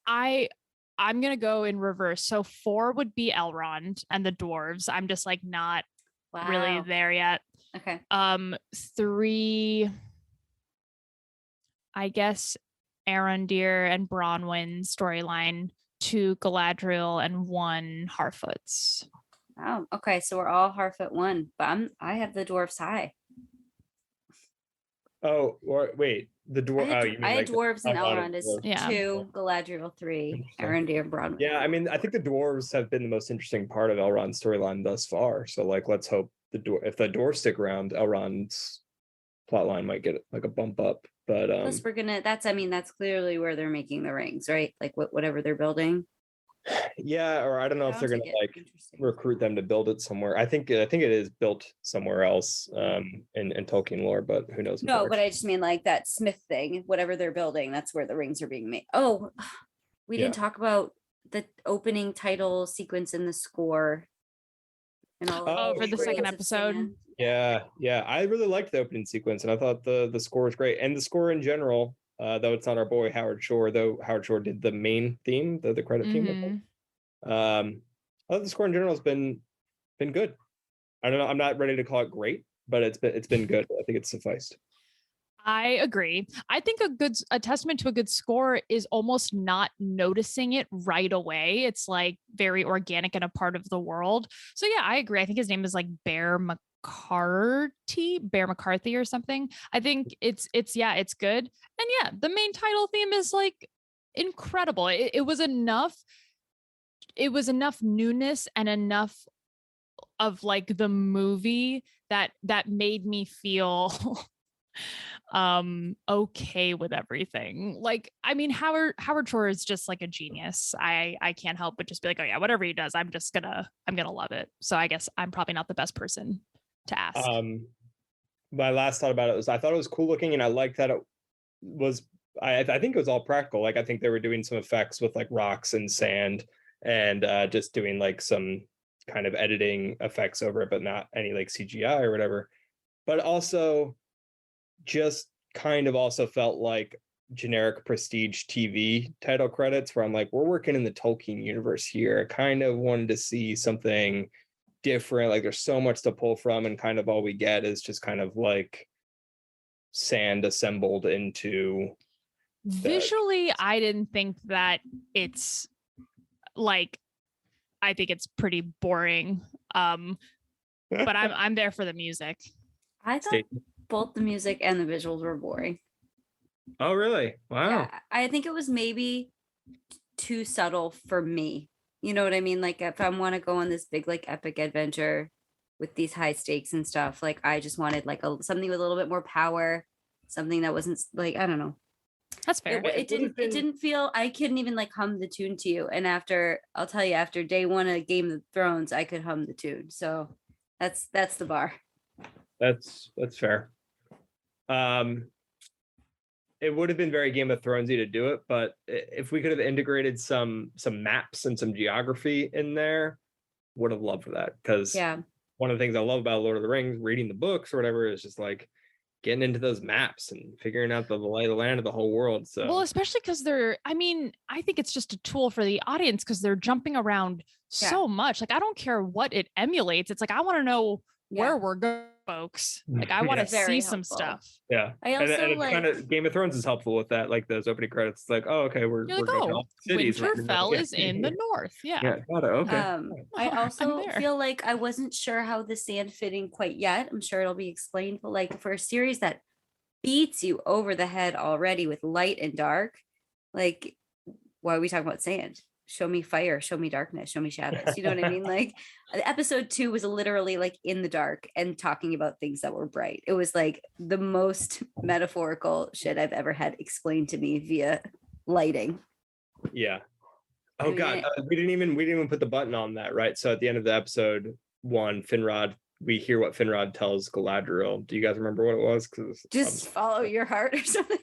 I'm gonna go in reverse. So 4 would be Elrond and the dwarves. I'm just like not really there yet. Okay. 3, I guess Arondir and Bronwyn storyline, 2 Galadriel, and 1 Harfoots. Oh, okay. So we're all Harfoot 1, but I have the dwarves high. Oh, or wait, the dwarf. I had dwarves and Elrond is 2, Galadriel 3, Arondir and Bronwyn. Yeah, I mean, I think the dwarves have been the most interesting part of Elrond's storyline thus far. So like, let's hope the doors stick around, Elrond's plotline might get like a bump up. But plus that's clearly where they're making the rings, right? Like whatever they're building. Yeah, or I don't know if they're gonna like recruit them to build it somewhere. I think it is built somewhere else in Tolkien lore, but who knows? No, but I just mean like that Smith thing, whatever they're building, that's where the rings are being made. Oh, we didn't talk about the opening title sequence in the score. And all for the second episode. Yeah, I really liked the opening sequence, and I thought the score was great, and the score in general. Though it's not our boy Howard Shore, though Howard Shore did the main theme, the credit theme. I thought the score in general has been good. I don't know. I'm not ready to call it great, but it's been good. I think it's sufficed. I agree. I think a testament to a good score is almost not noticing it right away. It's like very organic and a part of the world. So yeah, I agree. I think his name is like Bear McCarthy or something. I think it's good. And yeah, the main title theme is like incredible. It was enough newness and enough of like the movie that made me feel okay with everything. Like, I mean, Howard Shore is just like a genius. I can't help but just be like, oh yeah, whatever he does, I'm gonna love it. So I guess I'm probably not the best person to ask. My last thought about it was I thought it was cool looking, and I liked that it was I think it was all practical. Like I think they were doing some effects with like rocks and sand and just doing like some kind of editing effects over it, but not any like CGI or whatever. But also just kind of also felt like generic prestige TV title credits where I'm like, we're working in the Tolkien universe here. I kind of wanted to see something different. Like there's so much to pull from, and kind of all we get is just kind of like sand assembled into visually. I didn't think that it's like, I think it's pretty boring. But I'm there for the music. I thought both the music and the visuals were boring. Oh, really? Wow. Yeah, I think it was maybe too subtle for me. You know what I mean? Like if I want to go on this big like epic adventure with these high stakes and stuff, like I just wanted like something with a little bit more power, something that wasn't like, I don't know. That's fair. It didn't feel, I couldn't even like hum the tune to you. And I'll tell you, after day one of Game of Thrones, I could hum the tune. So that's the bar. That's fair. It would have been very Game of Thronesy to do it, but if we could have integrated some maps and some geography in there, would have loved that. Because one of the things I love about Lord of the Rings, reading the books or whatever, is just like getting into those maps and figuring out the lay of the land of the whole world. So well, especially because I think it's just a tool for the audience because they're jumping around so much. Like I don't care what it emulates. It's like I want to know where we're going, folks. Like I want to see some stuff. Yeah. I also and like kind of Game of Thrones is helpful with that. Like those opening credits, it's like, oh, okay, we're like, going cities. Winterfell is in the north. Yeah. Got it. Okay. I also feel like I wasn't sure how the sand fit in quite yet. I'm sure it'll be explained, but like for a series that beats you over the head already with light and dark, like why are we talking about sand? Show me fire, show me darkness, show me shadows. You know what I mean? Like episode 2 was literally like in the dark and talking about things that were bright. It was like the most metaphorical shit I've ever had explained to me via lighting. Yeah. Oh God, we didn't even put the button on that, right? So at the end of the episode 1, Finrod, we hear what Finrod tells Galadriel. Do you guys remember what it was? Just follow your heart or something.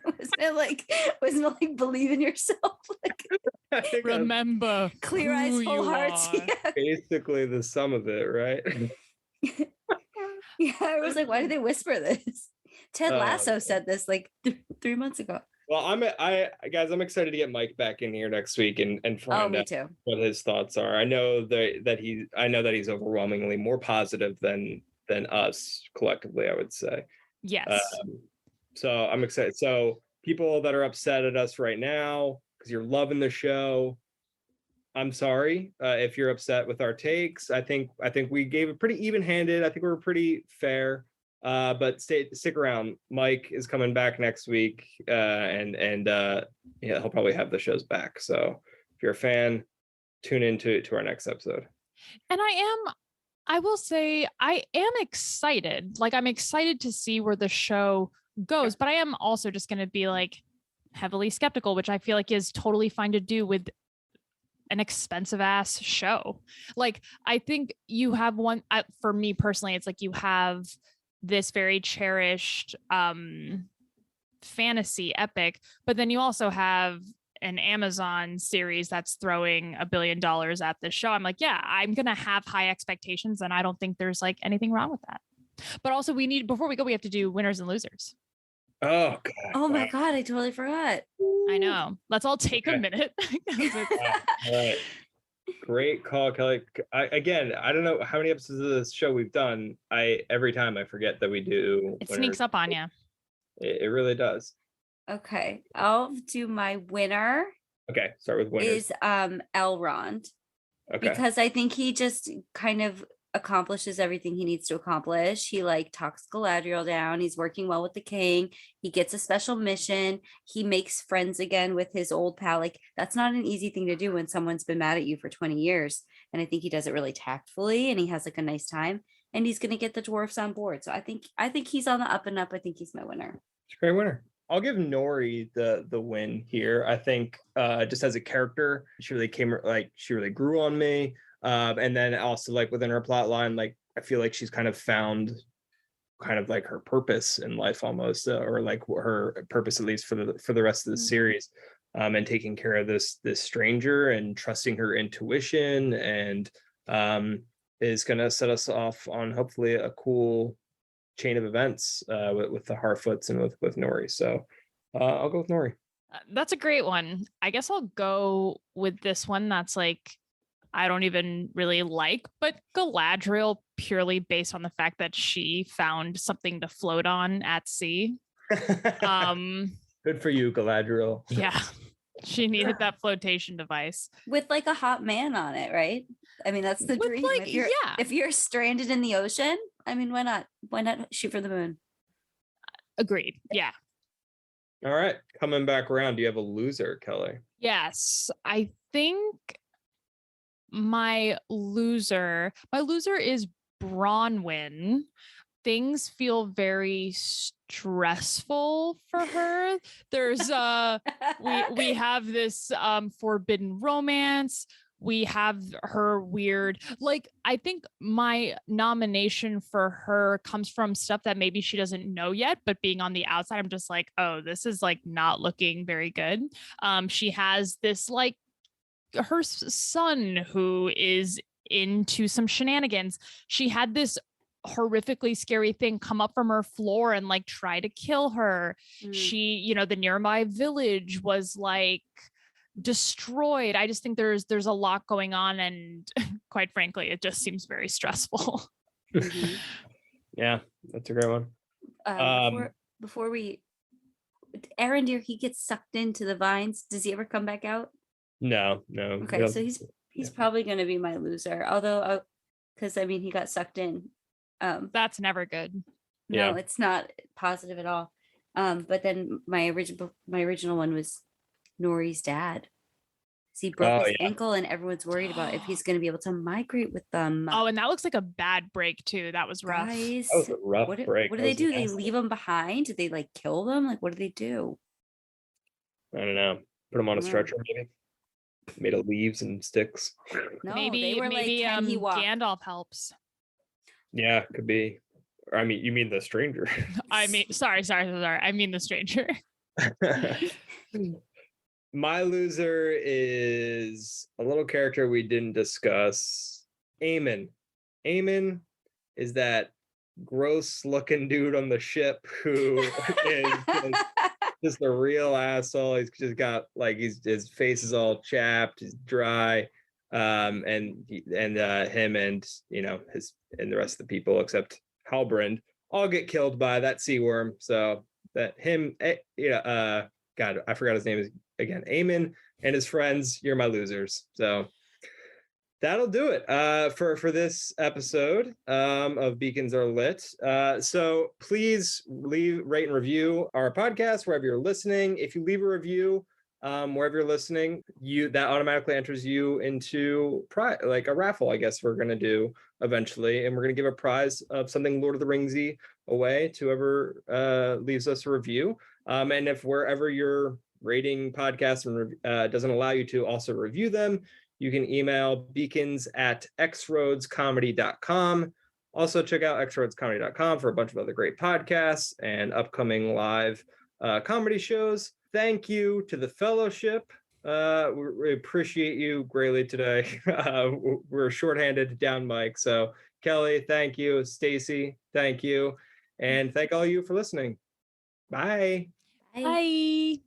Wasn't it like believe in yourself? Like remember clear eyes, full hearts. Yeah. Basically the sum of it, right? Yeah, I was like, why did they whisper this? Ted Lasso said this like 3 months ago. Well, I'm excited to get Mike back in here next week and find out what his thoughts are. I know that he's overwhelmingly more positive than us collectively, I would say. Yes. So I'm excited. So people that are upset at us right now because you're loving the show, I'm sorry if you're upset with our takes. I think we gave it pretty even-handed. I think we were pretty fair. But stick around. Mike is coming back next week, and he'll probably have the shows back. So if you're a fan, tune into our next episode. And I will say I am excited. Like, I'm excited to see where the show goes, but I am also just going to be like heavily skeptical, which I feel like is totally fine to do with an expensive ass show. Like, I think you have one, for me personally, it's like you have this very cherished fantasy epic, but then you also have an Amazon series that's throwing $1 billion at this show. I'm like, yeah, I'm going to have high expectations, and I don't think there's like anything wrong with that. But also, before we go, we have to do winners and losers. Oh God. Oh my God, I totally forgot. I know. Let's all take a minute. All right. Great call, Kelly. I don't know how many episodes of this show we've done. Every time I forget that we do. It sneaks up on you. It really does. Okay, I'll do my winner. Okay, start with winners. Is Elrond. Okay. Because I think he just kind of accomplishes everything he needs to accomplish. He like talks Galadriel down. He's working well with the king. He gets a special mission. He makes friends again with his old pal. Like, that's not an easy thing to do when someone's been mad at you for 20 years. And I think he does it really tactfully, and he has like a nice time, and he's going to get the dwarfs on board. So I think he's on the up and up. I think he's my winner. It's a great winner. I'll give Nori the win here. I think just as a character, she really grew on me. And then also like within her plot line, like I feel like she's kind of found kind of like her purpose in life almost, or like her purpose at least for the rest of the series, and taking care of this stranger and trusting her intuition, and is going to set us off on hopefully a cool chain of events with the Harfoots and with Nori. So I'll go with Nori. That's a great one. I guess I'll go with this one that's like I don't even really like, but Galadriel, purely based on the fact that she found something to float on at sea. Good for you, Galadriel. Yeah. She needed that flotation device. With like a hot man on it, right? I mean, that's the dream. Like, if you're stranded in the ocean, I mean, why not? Why not shoot for the moon? Agreed. Yeah. All right. Coming back around, do you have a loser, Kelly? Yes. I think my loser is Bronwyn. Things feel very stressful for her. There's we have this forbidden romance. We have her weird, like, I think my nomination for her comes from stuff that maybe she doesn't know yet, but being on the outside, I'm just like, oh, this is like not looking very good. She has this like her son who is into some shenanigans. She had this horrifically scary thing come up from her floor and like try to kill her. She, the nearby village was like destroyed. I just think there's a lot going on, and quite frankly, it just seems very stressful. Yeah, that's a great one. Before we, Arendir, he gets sucked into the vines. Does he ever come back out? No. Okay, so he's probably going to be my loser. Although, because I mean, he got sucked in. That's never good. No, it's not positive at all. But then my original one was Nori's dad. He broke his ankle, and everyone's worried about if he's going to be able to migrate with them. Oh, and that looks like a bad break too. That was rough. Guys, that was a rough break. What do they do? They leave them behind? Did they like kill them? Like, what do they do? I don't know. Put them on a stretcher, maybe. Made of leaves and sticks. No, maybe Gandalf helps. Yeah, could be. I mean, you mean the stranger? Sorry. I mean the stranger. My loser is a little character we didn't discuss. Eamon. Eamon is that gross-looking dude on the ship who is just a real asshole. He's just got like his face is all chapped, he's dry, and him and his and the rest of the people except Halbrand all get killed by that sea worm. So that him, God, I forgot his name is again. Eamon and his friends. You're my losers. So that'll do it for this episode of Beacons Are Lit. So please rate and review our podcast wherever you're listening. If you leave a review, wherever you're listening, that automatically enters you into like a raffle, I guess we're going to do eventually. And we're going to give a prize of something Lord of the Ringsy away to whoever leaves us a review. And if wherever you're rating podcasts and doesn't allow you to also review them, you can email beacons@xroadscomedy.com. Also check out xroadscomedy.com for a bunch of other great podcasts and upcoming live comedy shows. Thank you to the fellowship. We appreciate you greatly today. We're shorthanded down mic. So Kelly, thank you. Stacy, thank you. And thank all you for listening. Bye. Bye. Bye.